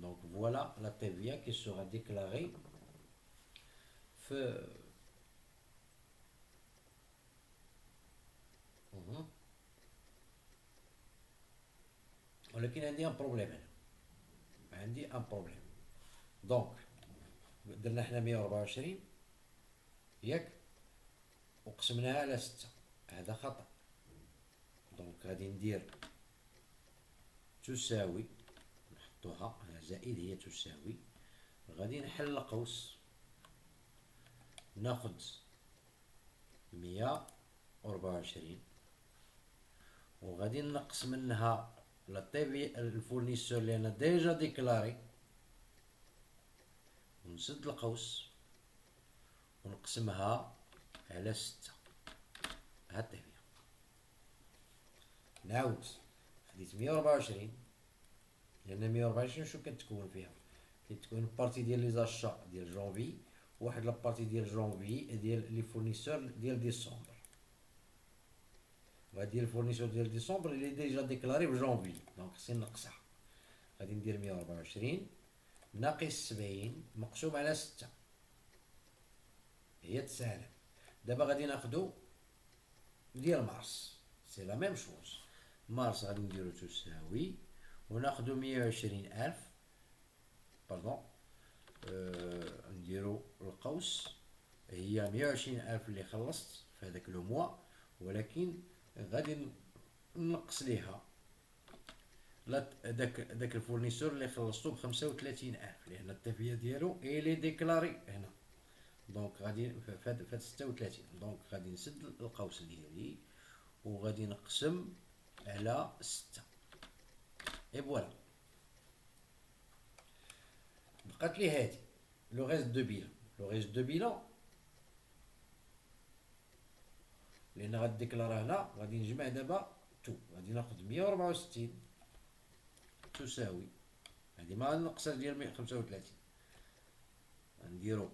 دونك فوالا لا TVA كي سوغا ديكلاري في ولكن عندي ان بروبليم هنا، دونك درنا حنا 124 ياك وقسمناها على 6، هذا خطأ. دونك غادي ندير تساوي، نحطوها هنا زائد هي تساوي، غادي نحل قوس ناخد 124 وغادي نقص منها لا تيفي الفورنيسور اللي انا ديجا ديكلاري، ونسد القوس ونقسمها على 6. هاد التيفي نعاود خديت 124 لان 124 شنو كتكون فيها؟ كتكون بارتي ديال لي زاشا ديال جونفي، واحد لابارتي ديال جونفي ديال لي فورنيسور ديال ديسمبر. وهاد ديال الفورنيسور ديال ديسمبر اللي ديجا ديكلاري في جونفي، دونك خصني نقصها. غادي ندير 124 ناقص 70 مقسوم على 6 هي 9000. دابا غادي ناخدو ديال مارس، سي لا ميم شوز. مارس غادي نديرو تساوي وناخدو 120000 باردون، نديرو القوس هي 120000 اللي خلصت في هذاك لو موا، ولكن غادي نقص ليها داك الفورنيسور اللي خلصتو ب 35000 لان التفيه ديالو الي ديكلاري هنا. دونك غادي فهاد 36، دونك غادي نسد القوس ديالي وغادي نقسم على 6 اي فوالا. بقات لي هادي لو ريست دو بيلون. لو ريست دو بيلون لان غادي ديكلارا هنا، غادي نجمع دابا تو. غادي ناخد 164 تساوي هادي مع النقصان ديال 35، غنديرو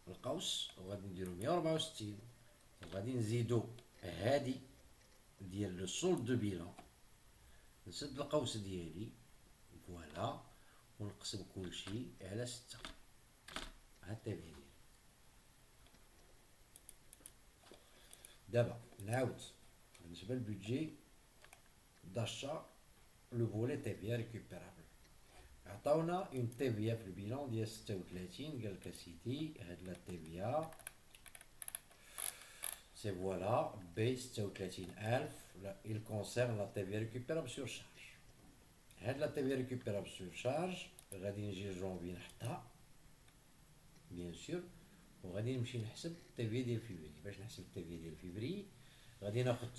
القوس وغادي نديرو 164 وغادي نزيدو هادي ديال لو سولد دو بيلون، نسد القوس ديالي فوالا ونقسم كلشي على 6. ها التابع ديالي. دابا نعاود بالنسبه للبودجي داشا لو فولي تيفيا ريكوبيرابل. عطاونا اون تيفيا في البيلون ديال 36، قالك اسيدي هاد لا تيفيا سي فوالا ب 36000. il concerne la TVA récupérable sur charge. هاد لا تيفيا ريكوبيرابل سور شارج غادي نجي لجونفي نحطها بيان سور، وغادي نمشي نحسب التيفيا ديال فيفري. باش نحسب التيفيا ديال فيفري غادي ناخد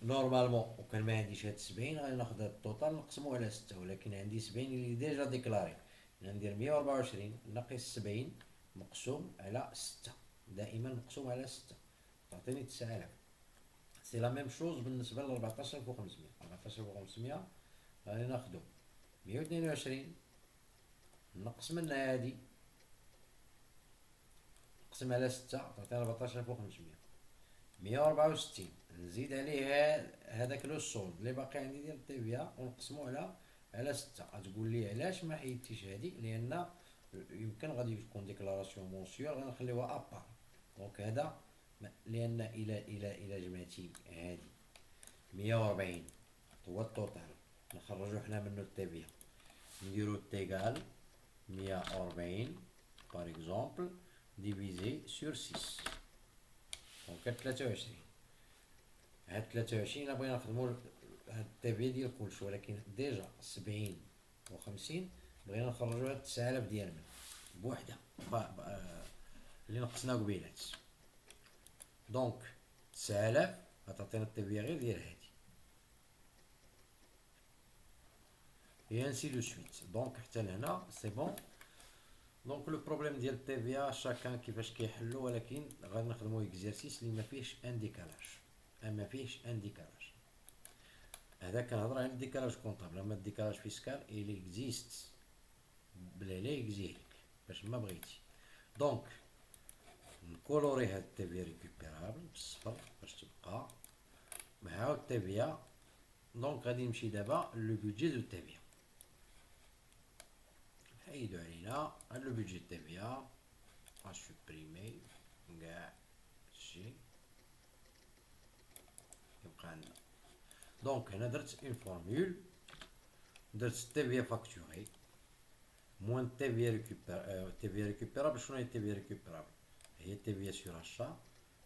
نورمالمون، وكان ما عنديش هاد 70 غادي ناخد هاد التوتال نقسمو على 6، ولكن عندي 70 اللي ديجا ديكلاري. ندير 124 ناقص 70 مقسوم على 6، دائما مقسوم على 6 تعطيني 9000. سي لا ميم شوز بالنسبه ل 14500. 14500 غادي ناخدو 122 نقص منها هادي نقسم على 6 تعطينا 14500. 164 نزيد عليه هذاك لو سولد اللي باقي عندي ديال التيفيا ونقسمو على 6. غتقول لي علاش ما حيدتيش هادي؟ لان يمكن غادي تكون ديكلاراسيون مونسيوال غنخليوها ابار. دونك هذا لان الى جمعتي هادي 140 هو التوتال نخرجو حنا منو التيفيا، نديرو تيغال 140 باغ اكزومبل ديفيزي سور 6 دونك 23. هاد 23 الا بغينا نخدمو هاد التيفيا ديال كلشي، ولكن ديجا 70 و 50 بغينا نخرجو هاد 9000 ديال من بوحدة اللي نقصنا قبيلات. دونك 9000 غتعطينا التيفيا غير ديال هادي et ainsi de suite. دونك حتى لهنا سي بون. دونك لو بروبليم ديال التيفيا شاكان كيفاش كيحلو، ولكن غادي نخدمو اكزرسيس اللي ما فيهش ان ديكالاج. ما فيهش ان ديكالاج. هذا كنهضر على الديكالاج كونطابل، اما الديكالاج فيسكال il existe بلا لا يجزيلك باش ما بغيتي. دونك نكولوري هاد التيفيا ريكوبيرابل بالصفر باش تبقى مع التيفيا. دونك غادي نمشي دابا لو بودجي دو التيفيا. حيدو علينا لو بودجي دو التيفيا غاسوبريمي كاع هادشي يبقى عندنا. دونك هنا درت اون فورمول، درت التيفيا فاكتوري موان التيفيا ريكوبيرابل. شنو هي التيفيا ريكوبيرابل؟ هي التيفيا سور اشا،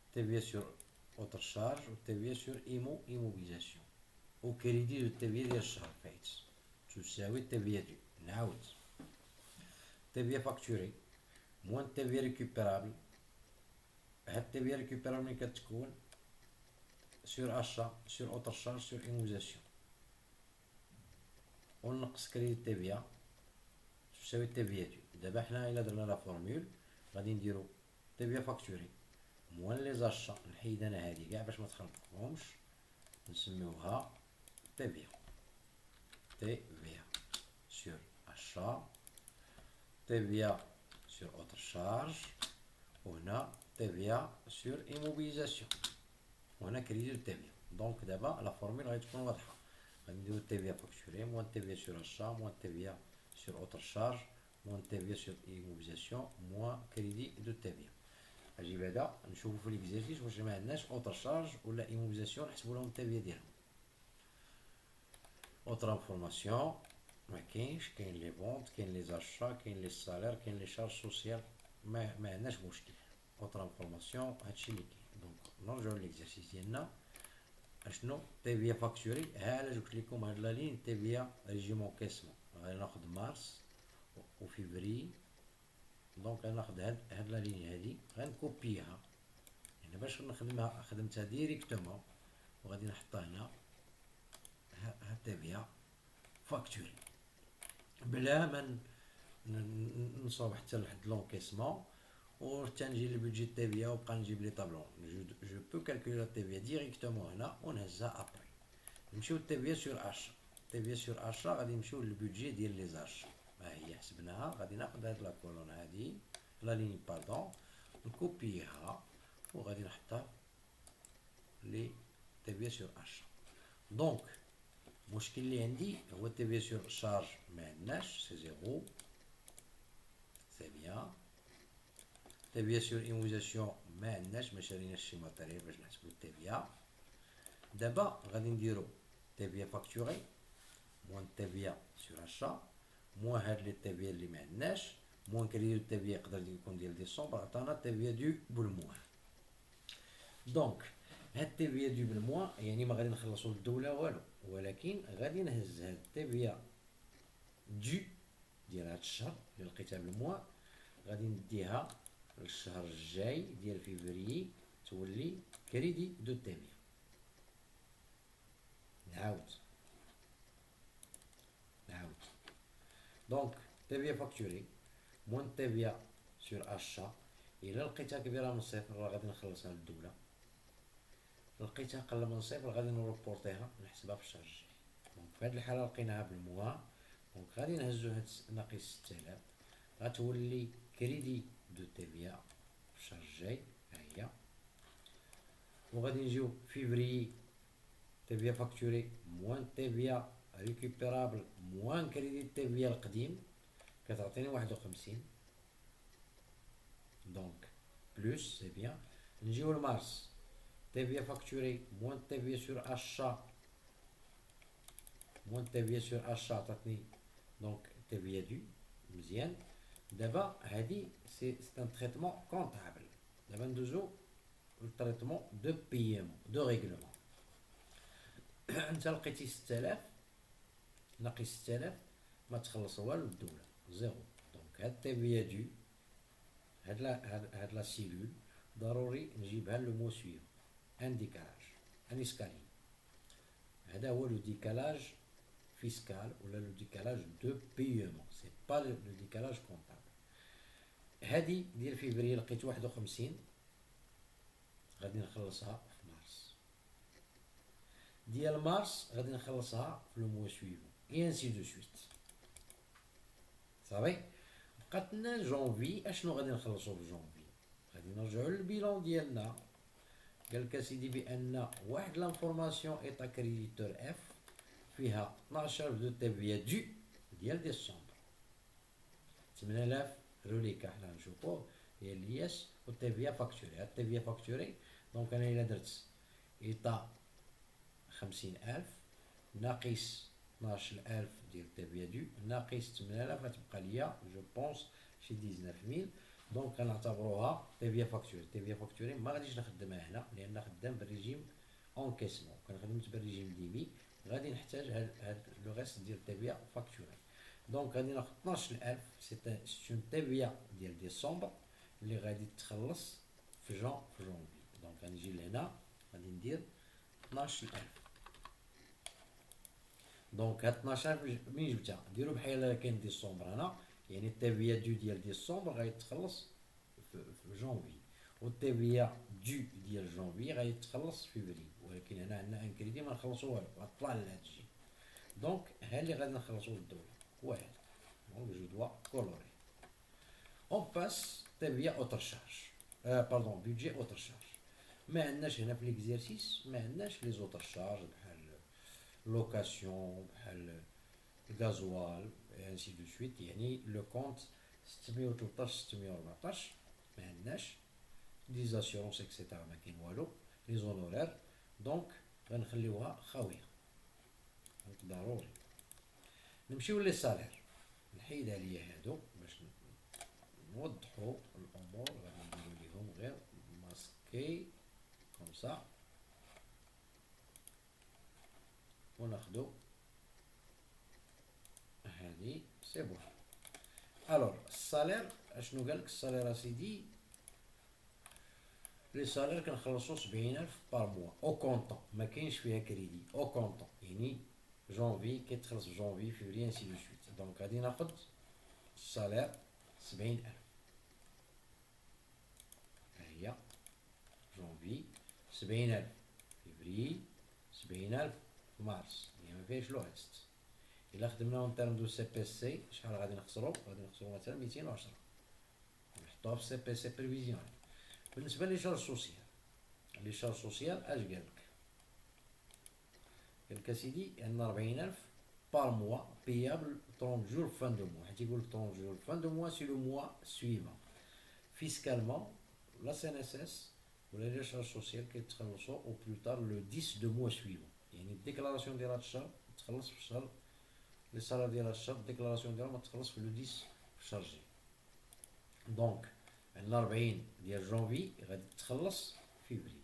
التيفيا سور اوتر شارج، والتيفيا سور ايموبيليزاسيون او كريدي دو التيفيا ديال الشهر فايت تساوي التيفيا دو. نعاود التيفيا فاكتوري موان التيفيا ريكوبيرابل. هاد التيفيا ريكوبيرابل ملي كتكون سور اشا سور اوتر شارج سور ايموبيليزاسيون ونقص كريدي التيفيا تساوي التيفيا دو. دابا حنا الا درنا لا فورمول غادي نديرو تيفيا فاكتوري موان لي زاشا، نحيد انا هادي كاع باش ما تخلطهمش، نسميوها تيفيا. achat, TVA sur autre charge, on a TVA sur immobilisation, on a crédit de TVA. Donc d'abord la formule va être واضحة. غنديرو TVA facturé moins TVA sur achat moins TVA sur autre charge moins TVA sur immobilisation moins crédit de TVA. اجي بعدا نشوفو في ليكزيرسيس واش ما عندناش اوتر شارج ولا ايموبيزاسيون نحسبو لهم التبيه ديالهم. اوتر انفورماسيون ما كاينش، كاين لي فونت كاين لي زاشا كاين لي سالير كاين لي شارج سوسيال، ما عندناش مشكل. اوتر انفورماسيون هادشي اللي كاين. دونك نرجعو ليكزيرسيس ديالنا اشنو تيفيا فاكتوري. ها الا جبت لكم هاد لا لين تيفيا ريجيمون كيسمون غادي ناخد مارس وفيفري. دونك غناخد هاد لا لين هادي غنكوبيها يعني باش نخدمها خدمتها ديريكتومون وغادي نحطها هنا ها تيفيا فاكتوري بلا ما نصاوب حتى لحد لونكيسمون وحتى نجي للبودجي تيفيا وبقى نجيب لي طابلون. جو بو كالكولي لا تيفيا ديريكتومون هنا ونهزها ابري. نمشيو لتيفيا سور اشا. تيفيا سور اشا غادي نمشيو للبودجي ديال لي زاشا. ها هي حسبناها. غادي ناخد هاد لا كولون هادي لا لين باردون نكوبيها وغادي نحطها لي تيفيا سور اشا. دونك المشكل اللي عندي هو تيفيا سور شارج ما عندناش سي زيرو سي بيان. تيفيا سور ايموبيزاسيون ما عندناش ما شريناش شي ماتيريال باش نحسبو التيفيا. دابا غادي نديرو تيفيا فاكتوري موان تيفيا سور اشا موان هاد لي تيفيا اللي ما عندناش موان كريدي دو تيفيا يقدر يكون ديال ديسمبر عطانا تيفيا دو بالموان. دونك هاد تيفيا دو بالموان يعني ما غادي نخلصو للدولة والو، ولكن غادي نهز هاد تيفيا دو ديال هاد الشهر اللي لقيتها بالموان غادي نديها للشهر الجاي ديال فيفري تولي كريدي دو تيفيا. نعاود دونك تيفيا فاكتوري موان تيفيا سور اشا. الا لقيتها كبيره من الصفر راه غادي نخلصها للدوله، لقيتها قل من صفر غادي نروبورتيها نحسبها في الشهر الجاي. دونك في هاد الحاله لقيناها بالموا دونك غادي نهزو هاد ناقص 6000 غتولي كريدي دو تيفيا في الشهر الجاي. ها هي. وغادي نجيو فيفري تيفيا فاكتوري موان تيفيا ريكوبيرابل موان كريدي تيفيا القديم كتعطيني 51. دونك بلوس سي بيان. نجيو لمارس تيفيا فاكتوري موان تيفيا سور اشا موان تيفيا سور اشا عطاتني دونك تيفيا دو مزيان. دابا هادي سي ان تريتمون كونطابل. دابا ندوزو التريتمون دو بييمون دو ريغلومون. انت لقيتي 6000 ناقص 6000 ما تخلص والو للدوله زيرو. دونك هاد تيفيا دو هاد لا سيلول ضروري نجيبها لو مو سويفون ان ديكالاج ان اسكالي. هذا هو لو ديكالاج فيسكال ولا لو ديكالاج دو بييمون سي با لو ديكالاج كونطابل. هادي ديال فيفري لقيت 51 غادي نخلصها في مارس. ديال مارس غادي نخلصها في لو مو سويفون اي انسي دو سويت. صافي بقات لنا جونفي. اشنو غادي نخلصو في جونفي؟ غادي نرجعو للبيلون ديالنا. قالك اسيدي بان واحد لانفورماسيون ايطا كريديتور اف فيها 12000 دو تيفيا دو ديال ديسمبر 8000 روليكا حنا نشوفوه ديال الياس والتيفيا فاكتوري. هاد التيفيا فاكتوري دونك انا الا درت ايطا 50000 ناقص 12000 ديال تيفيا دو ناقص 8000 غتبقى ليا جو بونس شي 19000. دونك غنعتبروها تيفيا فاكتوري. تيفيا فاكتوري ما غاديش نخدمها هنا لان خدام بالريجيم اونكيسمون. كان خدمت بالريجيم ديبي غادي نحتاج هاد لو ريست ديال تيفيا فاكتوري. دونك غادي ناخد 12000 سي اون تيفيا ديال ديسمبر اللي غادي تخلص في جونفي. دونك غنجي لهنا غادي ندير 12000. دونك هاد 12000 منين جبتها؟ ديرو بحال كاين ديسمبر هنا يعني التيفيا دو ديال ديسمبر غادي تخلص في جونفي والتيفيا دو ديال جونفي غادي تخلص في فيفري. ولكن هنا عندنا ان كريدي ما نخلصو والو غطلع لهاد الشيء. دونك ها اللي غادي نخلصو للدوله واحد Donc je dois colorer. On passe TVA autre charge. Pardon, budget autre charge. ما عندناش هنا في l'exercice ما عندناش les autres charges بحال location بحال gasoil et ainsi de suite. يعني le compte 613 614 ما عندناش دي زاسيورونس اكسيتيرا ما كاين والو لي زونورير دونك غنخليوها خاويه. دونك ضروري نمشيو لي سالير نحيد عليا هادو باش نوضحو الامور. غنديرو ليهم غير ماسكي كوم سا وناخدو هادي سي بون. الوغ السالير اشنو قالك السالير اسيدي؟ لي سالير كنخلصو 70000 بار موا او كونطون ما كاينش فيها كريدي او كونطون يعني جونفي كيتخلص في جونفي فيفري انسي دو سويت. دونك غادي ناخد السالير 70000 هي جونفي 70000 فيفري 70000 مارس يعني ما فيهاش لو ريست. الا خدمنا اون تيرم دو سي بي سي شحال غادي نخسرو؟ غادي نخسرو مثلا 210 نحطوها في سي بي سي بريفيزيون. بالنسبه لي شارج سوسيال لي شارج سوسيال اش قالك؟ قالك اسيدي عندنا 40000 بار موا بيابل 30 جور فان دو موا. حيت يقول 30 جور فان دو موا سي لو موا سويفون. فيسكالمون لا سي ان اس اس ولا لي شارج سوسيال كيتخلصوا او بلو تار لو 10 دو موا سويفون. يعني الديكلاراسيون ديال هاد الشهر تخلص في الشهر لي صالير ديال هاد الشهر الديكلاراسيون ديالهم تخلص في لو 10 في الشهر الجاي. دونك عندنا 40 ديال جونفي غادي تخلص فيفري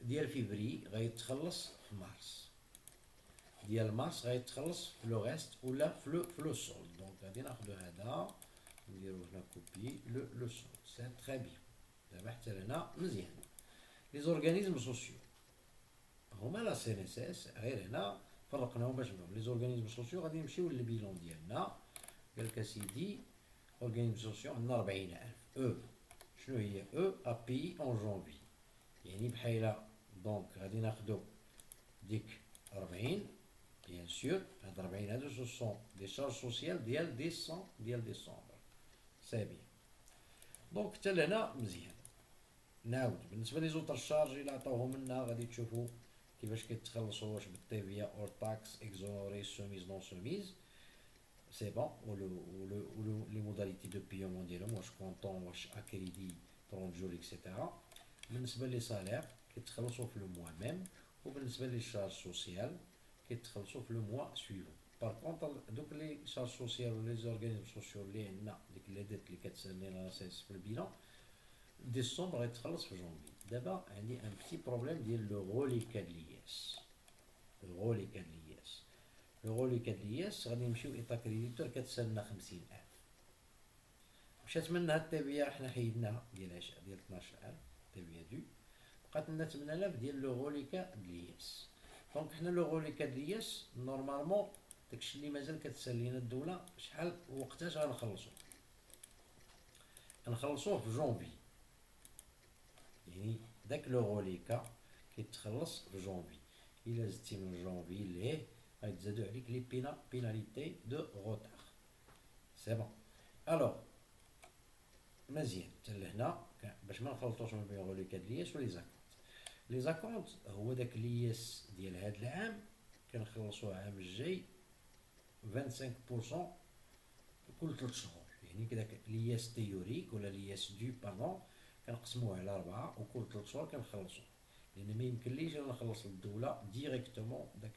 ديال فيفري غادي تخلص في مارس ديال مارس غادي تخلص في لو ريست ولا في لو سول. دونك غادي ناخدو هذا نديرو هنا كوبي لو سول سي تري بيان. دابا حتى لهنا مزيان. لي زورغانيزم سوسيو هما لا سي ان اس اس غير هنا فرقناهم باش نفهمو. لي زورغانيزم سوسيو غادي نمشيو للبيلون ديالنا. قالك اسيدي اورغانيزم سوسيو عندنا 40000 او. شنو هي او؟ ابي اون جونفي يعني بحايله. دونك غادي ناخدو ديك 40 بيان سور. هاد 40 هادو سو سون دي شارج سوسيال ديال ديسمبر سي بيان. دونك حتى لهنا مزيان. نعاود بالنسبه لي زوطر شارج الى عطاوهم لنا غادي تشوفوا كيفاش كيتخلصوا واش بالتيفيا اور تاكس اكزونوري سوميز نون سوميز سي بون. و لي موداليتي دو بيومون ديالهم واش كونطون واش اكريدي 30 جور اكسيتيرا. بالنسبه لي سالير كيتخلصوا في لو موا ميم. وبالنسبه لي شارج سوسيال كيتخلصوا في لو موا سويفون. بار كونطر دوك لي شارج سوسيال و لي زورغانيزم سوسيو اللي عندنا ديك لي ديت اللي كتسالي لا سيس في البيلون ديسمبر غيتخلص في جونفي. دابا عندي ان بتي بروبليم ديال لو غوليكا لياس. لو غوليكا لياس لو غوليكا لياس غادي نمشيو ايطا كريديتور كتسالنا 50000 مشات منها التيفيا حنا حيدناها ديال 12000 تيفيا دو بقات لنا 8000 ديال لو غوليكا لياس. دونك حنا لو غوليكا لياس نورمالمون داكشي اللي مازال كتسالينا الدوله شحال وقتاش غنخلصو؟ غنخلصوه في جونفي. يعني داك لو غوليكا كيتخلص في جونفي. الا زدتي من جونفي ليه غيتزادو عليك لي بيناليتي دو غوتار سي بون. الوغ مزيان حتى لهنا باش ما نخلطوش ما بين غوليكا لياس ولي زاكونت. لي زاكونت هو داك لياس ديال هاد العام كنخلصوه العام الجاي 25% كل 3 شهور. يعني كداك لياس تيوريك ولا لياس دو باردون كنقسموه على 4 وكل 3 شهور كنخلصوه. لان ما يمكنليش انا نخلص للدوله ديريكتومون داك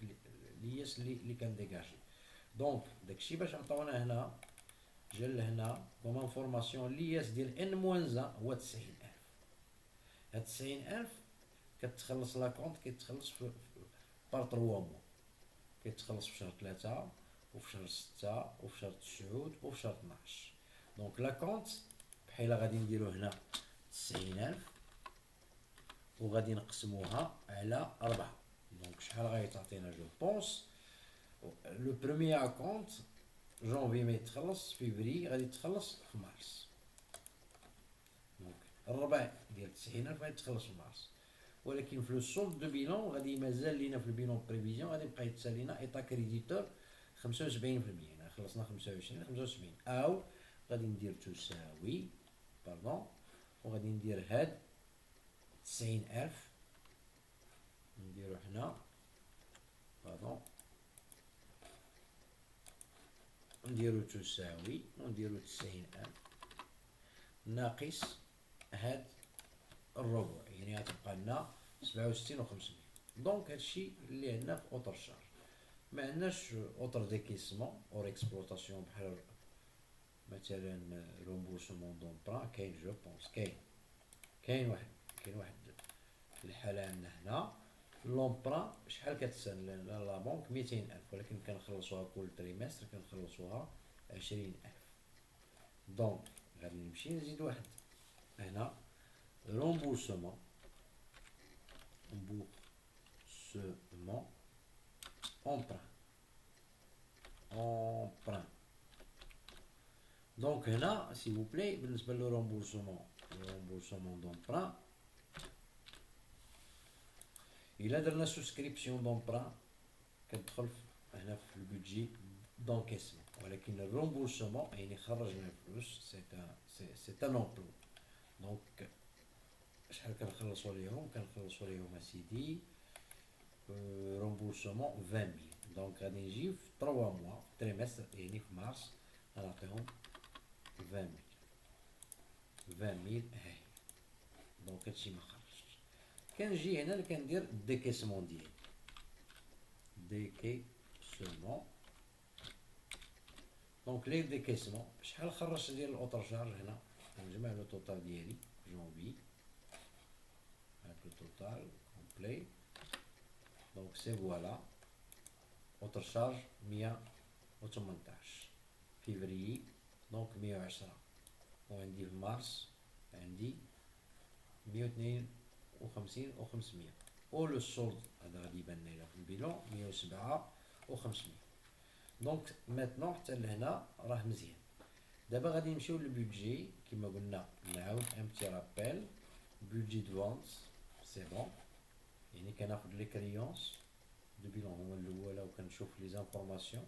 لياس اللي كنديكاجي. دونك داكشي باش عطاونا هنا جا لهنا كوم انفورماسيون لياس ديال ان موان 1 هو 90000. هاد 90000 كتخلص لاكونت كيتخلص في بار 3 موا. كيتخلص في شهر 3 وفي شهر 6 وفي شهر 9 وفي شهر 12. دونك لاكونت بحال غادي نديرو هنا 90000 وغادي نقسموها على 4. دونك شحال غيتعطينا؟ جو بونس لو بروميي اكونت جونفي ما يتخلص فيفري غادي يتخلص في مارس. دونك الربع ديال 90000 غادي يتخلص في مارس. ولكن في لو سولد دو بيلون غادي مازال لينا في البيلون بريفيزيون غادي يبقى يتسالينا ايطا كريديتور 75%. يعني خلصنا 25 75 أو غادي ندير تساوي باردون وغادي ندير هاد 90,000 نديرو حنا باردون نديرو تساوي ونديرو 90,000 ناقص هاد الربع، يعني غتبقى لنا 67 و 500. دونك هادشي اللي عندنا في اوتر شارج. ما عندناش اوتر ديكيسمون اور اكسبلوطاسيون بحال مثلا رومبورسمون دومبران. كاين جو بونس كاين واحد الحالة عندنا هنا لومبران شحال كتسال لا بونك 200,000 ولكن كنخلصوها كل تريمستر كنخلصوها 20,000. دونك غادي نمشي نزيد واحد هنا رومبورسمون emprunt. دونك هنا s'il vous plaît بالنسبة للرومبورسمون دومبران إلا درنا سوسكريبسيون دومبران كتدخل هنا في البودجي دونكيسمون، ولكن الرومبورسمون يعني خرجنا الفلوس سي ان امبلو. دونك شحال كنخلصو ليهم؟ كنخلصو ليهم اسيدي رومبورسمون 20,000. دونك غادي نجي في 3 موا تريمستر يعني في مارس غنعطيهم 20,000 هاهي. دونك هادشي مخرجتش. كنجي هنا كندير ديكيسمون ديالي ديكيسمون. دونك لي ديكيسمون شحال خرجت ديال الاوتر شارج هنا كنجمع لو توتال ديالي جونفي هاك لو توتال كومبلي. دونك سي فوالا اوتر شارج 118 فيفري دونك 110 وعندي في مارس عندي 152 و 500 و لو سولد هذا غادي يبان لنا في البيلون 107 و 500. دونك ماتنون حتى لهنا راه مزيان. دابا غادي نمشيو للبودجي كما قلنا نعاود ان بتي رابيل. بودجي دو فونت سي بون، يعني كناخد لي كريونس دو بيلون هما الاولى وكنشوف لي زانفورماسيون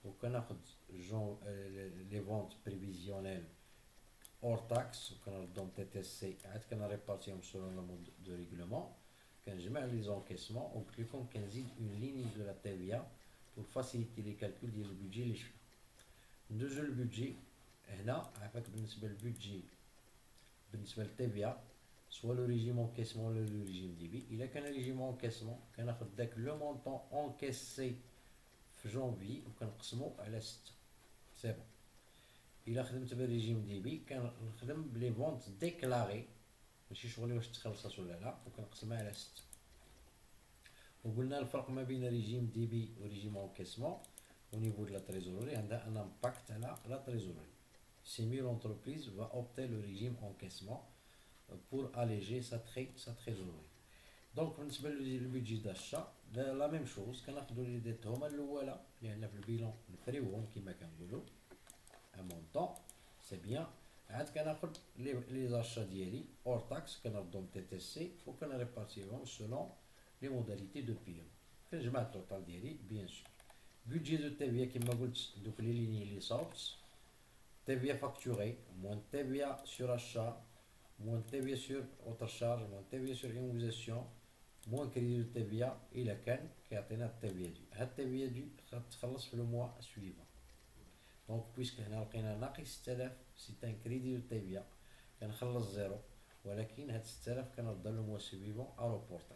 وكناخد جون لي فونت بريفيزيونيل اور تاكس وكنردهم تي تي سي عاد كنريبارتيهم سولون لو مود دو ريغلومون. كنجمع لي زونكيسمون وقلت لكم كنزيد اون ليني دو لا تيفيا pour faciliter les calculs ديال البودجي اللي شفنا. ندوزو للبودجي هنا عافاك بالنسبه للبودجي بالنسبه للتيفيا سوا لو ريجيم اونكيسمون ولا لو ريجيم ديبي. الا كان ريجيم اونكيسمون كناخد داك لو مونطون اونكيسي في جونفي وكنقسمو على 6 سي بون. الا خدمت بالريجيم ديبي كنخدم بلي فونت ديكلاري ماشي شغلي واش تخلصات ولا لا وكنقسمها على 6. وقلنا الفرق ما بين ريجيم ديبي و ريجيم انكيسمون au niveau de la trésorerie عندها un impact على la trésorerie. C'est mieux l'entreprise va opter le régime encaissement pour alléger sa trésorerie. Donc بالنسبة للبيدجي d'achat la même chose كناخدو لي ديت هما الأولى اللي عندنا في البيلون نفريوهم كما كنقولو un montant c'est bien. عاد كناخد لي زاشا ديالي اور تاكس كنردهم تي تي سي وكنريبارتيهم selon les modalités de paiement. كنجمع التوتال ديالي بيان سور. بودجي دو تيفيا كما قلت دوك لي ليني اللي صوبت تيفيا فاكتوري موان تيفيا سور اشا موان تيفيا سور اوتر شارج موان تيفيا سور ايموزاسيون موان كريدي دو تيفيا الا كان كيعطينا التيفيا دو. هاد التيفيا دو غتخلص في لو موا سويفون. دونك بويسك هنا لقينا ناقص 6000 سي ان كريدي دو تيفيا كنخلص زيرو ولكن هاد 6000 كنرد لو موا سويفون اروبورتي.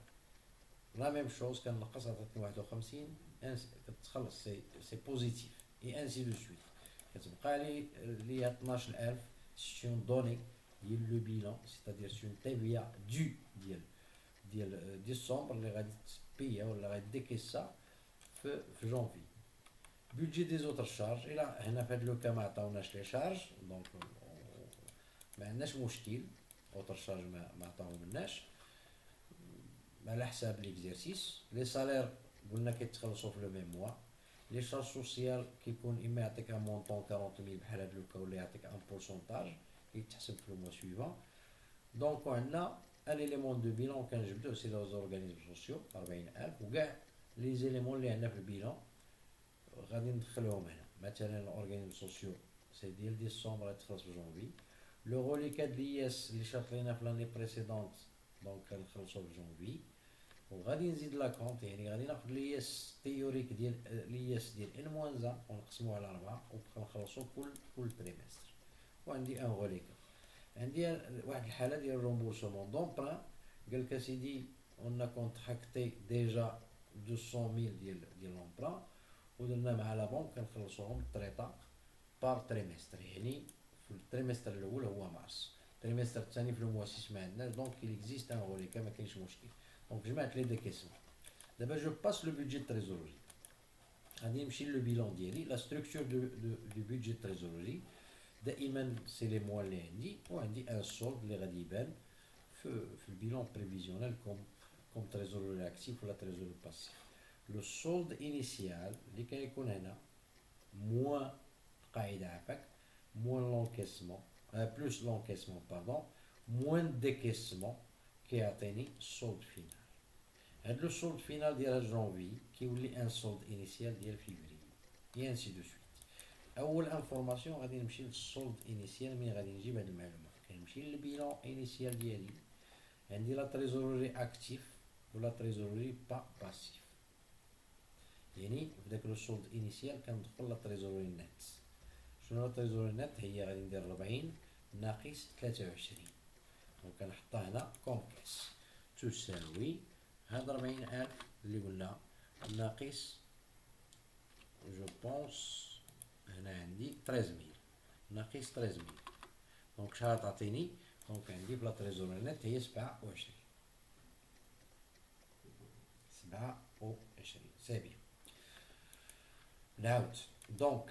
لا ميم شوز كنقص عطاتني 51 كتخلص سي بوزيتيف اي انسي دو سويت. كتبقى لي 12000 سيون دوني ديال لو بيلون سيتادير سيون تيفيا دو ديال ديسمبر اللي غادي تبيا ولا غادي ديكيسا في جونفي. بودجي دي زوتر شارج الى هنا في هاد لو كا ما عطاوناش لي شارج دونك ما عندناش مشكل اوتر شارج ما عطاوهمناش على حساب ليكزيرسيس. لي سالير قلنا كيتخلصوا في لو ميم موا. لي شارج سوسيال كيكون اما يعطيك ان مونطون 40000 بحال هاد لوكا ولا يعطيك ان بورسونتاج كيتحسب في لو موا سويفون. دونك عندنا ان ليليمون دو بيلون كنجبدوه سي لي زورغانيزم سوسيو 40000 وكاع لي زيليمون اللي عندنا في البيلون غادي ندخلوهم هنا. مثلا الاورغانيزم سوسيو سي ديال ديسمبر تخلص في جونفي. لو غوليكا ديال لياس اللي شاط لينا في لاني بريسيدونت دونك كنخلصو في جونفي. وغادي نزيد لاكونت يعني غادي ناخد لياس تيوريك ديال لياس ديال ان موان زا ونقسموه على 4 ونخلصو كل تريمستر. وعندي ان غوليكا. عندي واحد الحاله ديال رومبورسمون دومبران قال لك اسيدي اون كونتراكتي ديجا 200,000 ديال لومبران ودرنا مع لا بنك كنخلصوهم تريطا بار تريمستر. يعني في التريمستر الاول هو مارس، التريمستر الثاني في الموا 6 ما عندناش دونك il existe ان غوليكا ما كاينش مشكل. دونك جمعت لي ديكيسمون. دابا جو باس لو بودجي تريزوري. غادي نمشي لو بيلون ديالي لا ستركتور دو بودجي تريزوري. دائما سي لي موا اللي عندي وعندي ان سولد اللي غادي يبان في البيلون بريفيزيونيل كوم تريزوري اكتيف ولا تريزوري باسيف. لو سولد انيسيال اللي كيكون هنا موان القاعده عافاك موان لونكيسمون بلوس لونكيسمون باردون موان ديكيسمون كيعطيني السولد فينال. هاد لو سولد فينال ديال جونفي كيولي ان سولد انيسيال ديال فيفري اي انسي دو سويت. اول انفورماسيون غادي نمشي للسولد انيسيال. مين غادي نجيب هاد المعلومه كنمشي للبيلون انيسيال ديالي عندي لا تريزوري اكتيف ولا تريزوري با باسيف. يعني في داك لو سولد انيسيال كندخل لا تريزوري نت. شنو لا تريزوري نت؟ هي غادي ندير 40 ناقص 23 دونك كنحطها هنا كوم كاس تساوي هاد 40,000 اللي قلنا ناقص جو بونس هنا عندي 13,000 ناقص 13,000 دونك شحال تعطيني؟ دونك عندي في لا تريزوري نت هي 27 سي بيان. نعاود دونك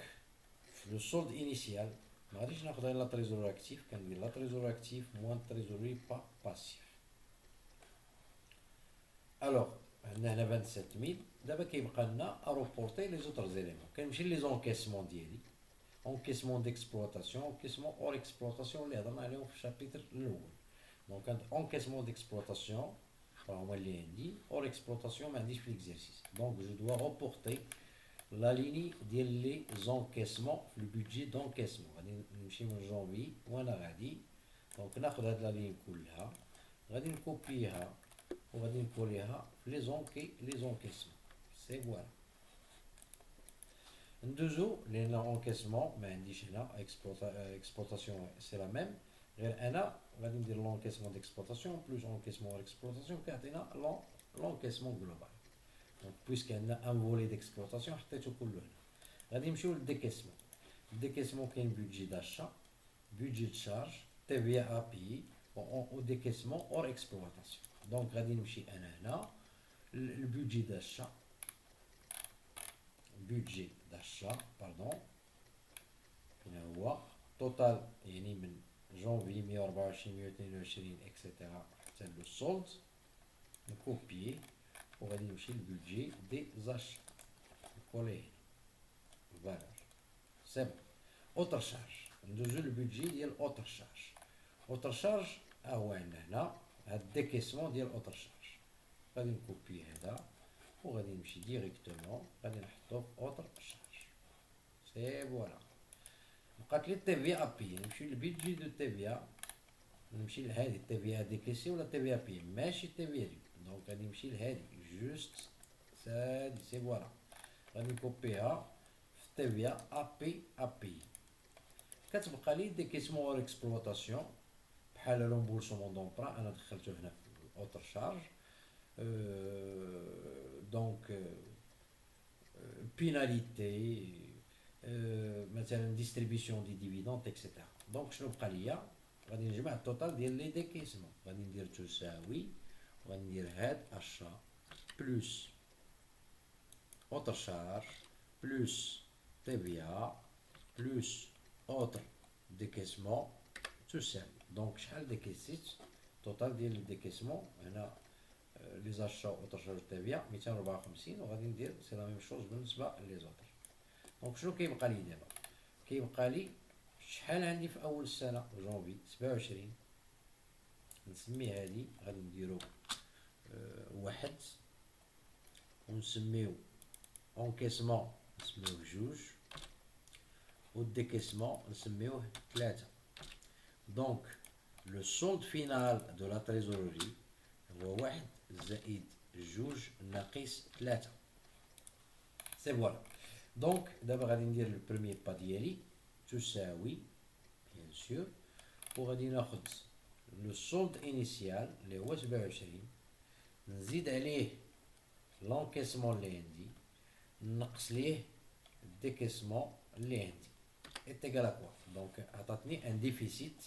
في لو سولد انيسيال ما غاديش ناخد غير لا تريزوري اكتيف كندير لا تريزوري اكتيف موان تريزوري با باسيف. الوغ عندنا هنا 27,000. دابا كيبقى لنا اروبورتي لي زوتر زيليمون. كنمشي لي زونكيسمون ديالي انكيسمون ديكسبلوطاسيون انكيسمون اور اكسبلوطاسيون اللي هضرنا عليهم في الشابيتر الاول. دونك عند انكيسمون ديكسبلوطاسيون هما اللي عندي اور اكسبلوطاسيون ما عنديش في ليكزيرسيس دونك جو دوا روبورتي لا ليني ديال لي زونكيسمون في البودجي دونكيسمون. غادي نمشي من جونفي وانا غادي دونك ناخد هاد لا لين كلها غادي نكوبيها وغادي نكوليها في لي زونكيسمون سي فوالا. ندوزو لان لونكيسمون ما عنديش هنا اكسبلوطاسيون سي لا ميم غير انا غادي ندير لونكيسمون ديكسبلوطاسيون بلوس لونكيسمون اور اكسبلوطاسيون كيعطينا لونكيسمون جلوبال. دونك بويسك عندنا ان فولي ديكسبلوطاسيون حطيتو كله هنا. غادي نمشيو للديكيسمون. الديكيسمون كاين بودجي داشا بودجي دو شارج تي في ا بي و ديكيسمون اور اكسبلوطاسيون. دونك غادي نمشي انا هنا البودجي داشا بودجي داشا باردون هنا هو توتال يعني من جونفي 124 122 اكسيتيرا حتى لو سولد نكوبييه وغادي نمشي للبودجي دي زاش نكوليه فالور سي بون. اوتر شارج ندوزو للبودجي ديال اوتر شارج. اوتر شارج ها هو عندنا هنا هاد الديكيسمون ديال اوتر شارج غادي نكوبي هذا وغادي نمشي ديريكتومون غادي نحطو في اوتر شارج سي فوالا. بقات لي تي في ا بي نمشي للبيدجي دو تي في ا نمشي لهادي تي في ا ديكيسي ولا تي في ا بي ماشي تي في ا دي دونك غادي نمشي لهادي جوست هادي سي فوالا غادي نكوبيها في تي في ا بي كتبقى لي ديكيسمون اور اكسبلوطاسيون بحال رومبورسمون دومبران انا دخلته هنا في اوتر شارج دونك بيناليتي مثلا ديستريبيسيون دي ديفيدوند اكسيتيرا. دونك شنو بقى ليا؟ غادي نجمع التوتال ديال لي ديكيسمون غادي ندير تساوي وغادي ندير هاد اشا بلوس اوتر شارج بلوس تي في ا بلوس اوتر ديكيسمون تساوي. دونك شحال ديكيسيت توتال ديال الديكيسمون هنا لي زاشا اوتر شارج تي في ا 254 وغادي ندير سي لا ميم شوز بالنسبه لي زوتر. دونك شنو كيبقى لي دابا؟ كيبقى لي شحال عندي في اول السنه جونفي 27 نسمي هادي غادي نديرو واحد ونسميو انكيسمون نسميوه جوج والديكيسمون نسميوه 3. دونك لو سولد فينال دو لا تريزوروري هو 1 زائد 2 ناقص 3. سي فوالا. دونك دابا غادي ندير لو بروميير با ديالي تساوي بيان سور، وغادي ناخد لو سولد انيسيال اللي هو 27، نزيد عليه لونكيسمون اللي عندي، نقص ليه الديكيسمون اللي عندي، ايتيكال ا كوا. دونك عطاتني ان ديفيسيت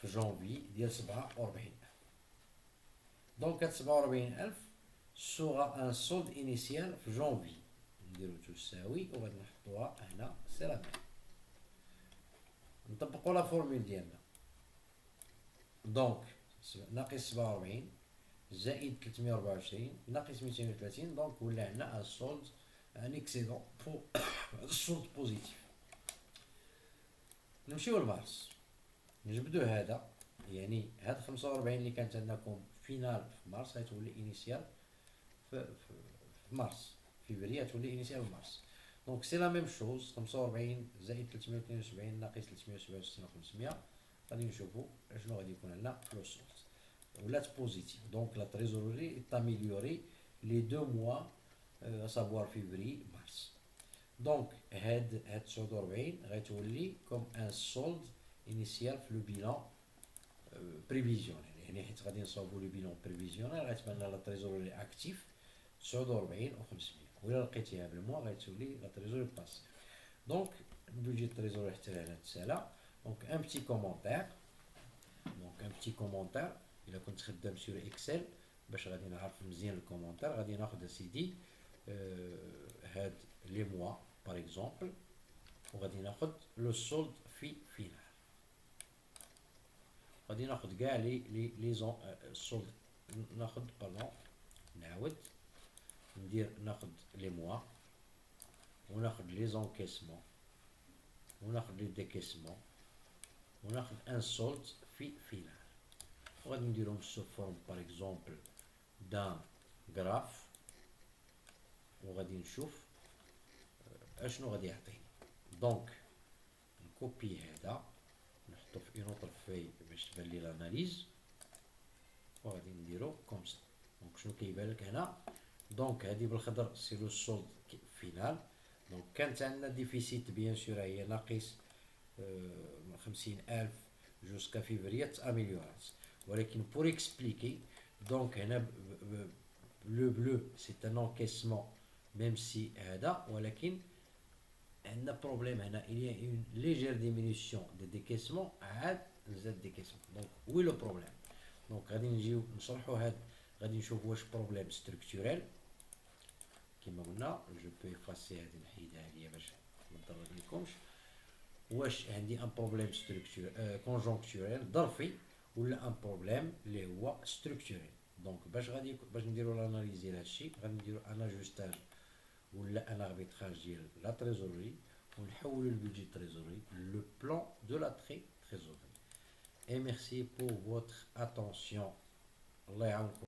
في جونفي ديال 47. دونك هاد 47000 سوغا ان سولد انيسيال في جونفي، نديرو تساوي وغادي نحطوها هنا سي لا ميم. نطبقو لا فورمول ديالنا. دونك ناقص 47 زائد 324 ناقص 230، دونك ولا عندنا ان سولد ان اكسيدون بو السولد بوزيتيف. نمشيو لمارس، نجبدو هذا، يعني هاد 45 اللي كانت عندكم فينال في مارس غتولي انيسيال في مارس، فيفري غتولي انيسيال في مارس. دونك سي لا ميم شوز، 45 زائد 372 ناقص 367 500، غادي نشوفو شنو غادي يكون عندنا في لو سولد. ولات بوزيتيف، دونك لا تريزوري est améliorée les 2 mois à savoir février mars. دونك هاد 49 غتولي كوم ان سولد انيسيال في لو بيلان بريفيزيونيل، يعني حيت غادي نصاوبو لو بيلان بريفيزيونيل غتبان لنا لا تريزوري اكتيف 49 و 500، وإلا لقيتيها بالموا غتولي لا تريزوري باسيف. دونك البودجي تريزوري حتى لهنا تسالا. دونك ان بتي كومونتير، دونك ان بتي كومونتير الا كنت خدام سور اكسل باش غادي نعرف مزيان الكومونتير، غادي ناخد اسيدي هاد لي موا باغ اكزومبل، وغادي ناخد لو سولد في فينال، غادي ناخد كاع لي زون السولد، ناخد باردون نعاود ناخد لي موا، وناخد لي زونكيسمون، وناخد لي ديكيسمون، وناخد ان سولد في فينال، وغادي نديرهم سو فورم باغ اكزومبل دان غراف، وغادي نشوف اشنو غادي يعطيني. دونك نكوبي هذا نحطو في اون اوتر في باش تبان لي لاناليز، وغادي نديرو كوم سا. دونك شنو كيبان لك هنا؟ دونك هادي بالخضر سي لو سولد فينال. دونك كانت عندنا ديفيسيت بيان سور هي ناقص 50000 جوسكا فيفري تاميليورات، ولكن بور اكسبليكي دونك هنا لو بلو سي ان انكيسمون ميم سي هذا، ولكن عندنا بروبليم هنا il y a une légère diminution de décaissement عاد زاد décaissement. دونك وي لو بروبليم؟ دونك غادي نجيو نشرحو هاد، غادي نشوف واش بروبليم ستركتوريل كيما قلنا. جو بو افاسي هادي نحيدها ليا باش ما نضرلكمش. واش عندي ان بروبليم ستركتور كونجونكتوريل ظرفي، ولا ان بروبليم اللي هو ستركتوريل. دونك باش نديرو لاناليز ديال هادشي غادي نديرو ان اجوستاج ولا ان اربيتراج ديال لا تريزوري، ونحولو البودجي تريزوري لو بلان دو لا تريزوري. Et merci pour votre attention. الله يعاونكم.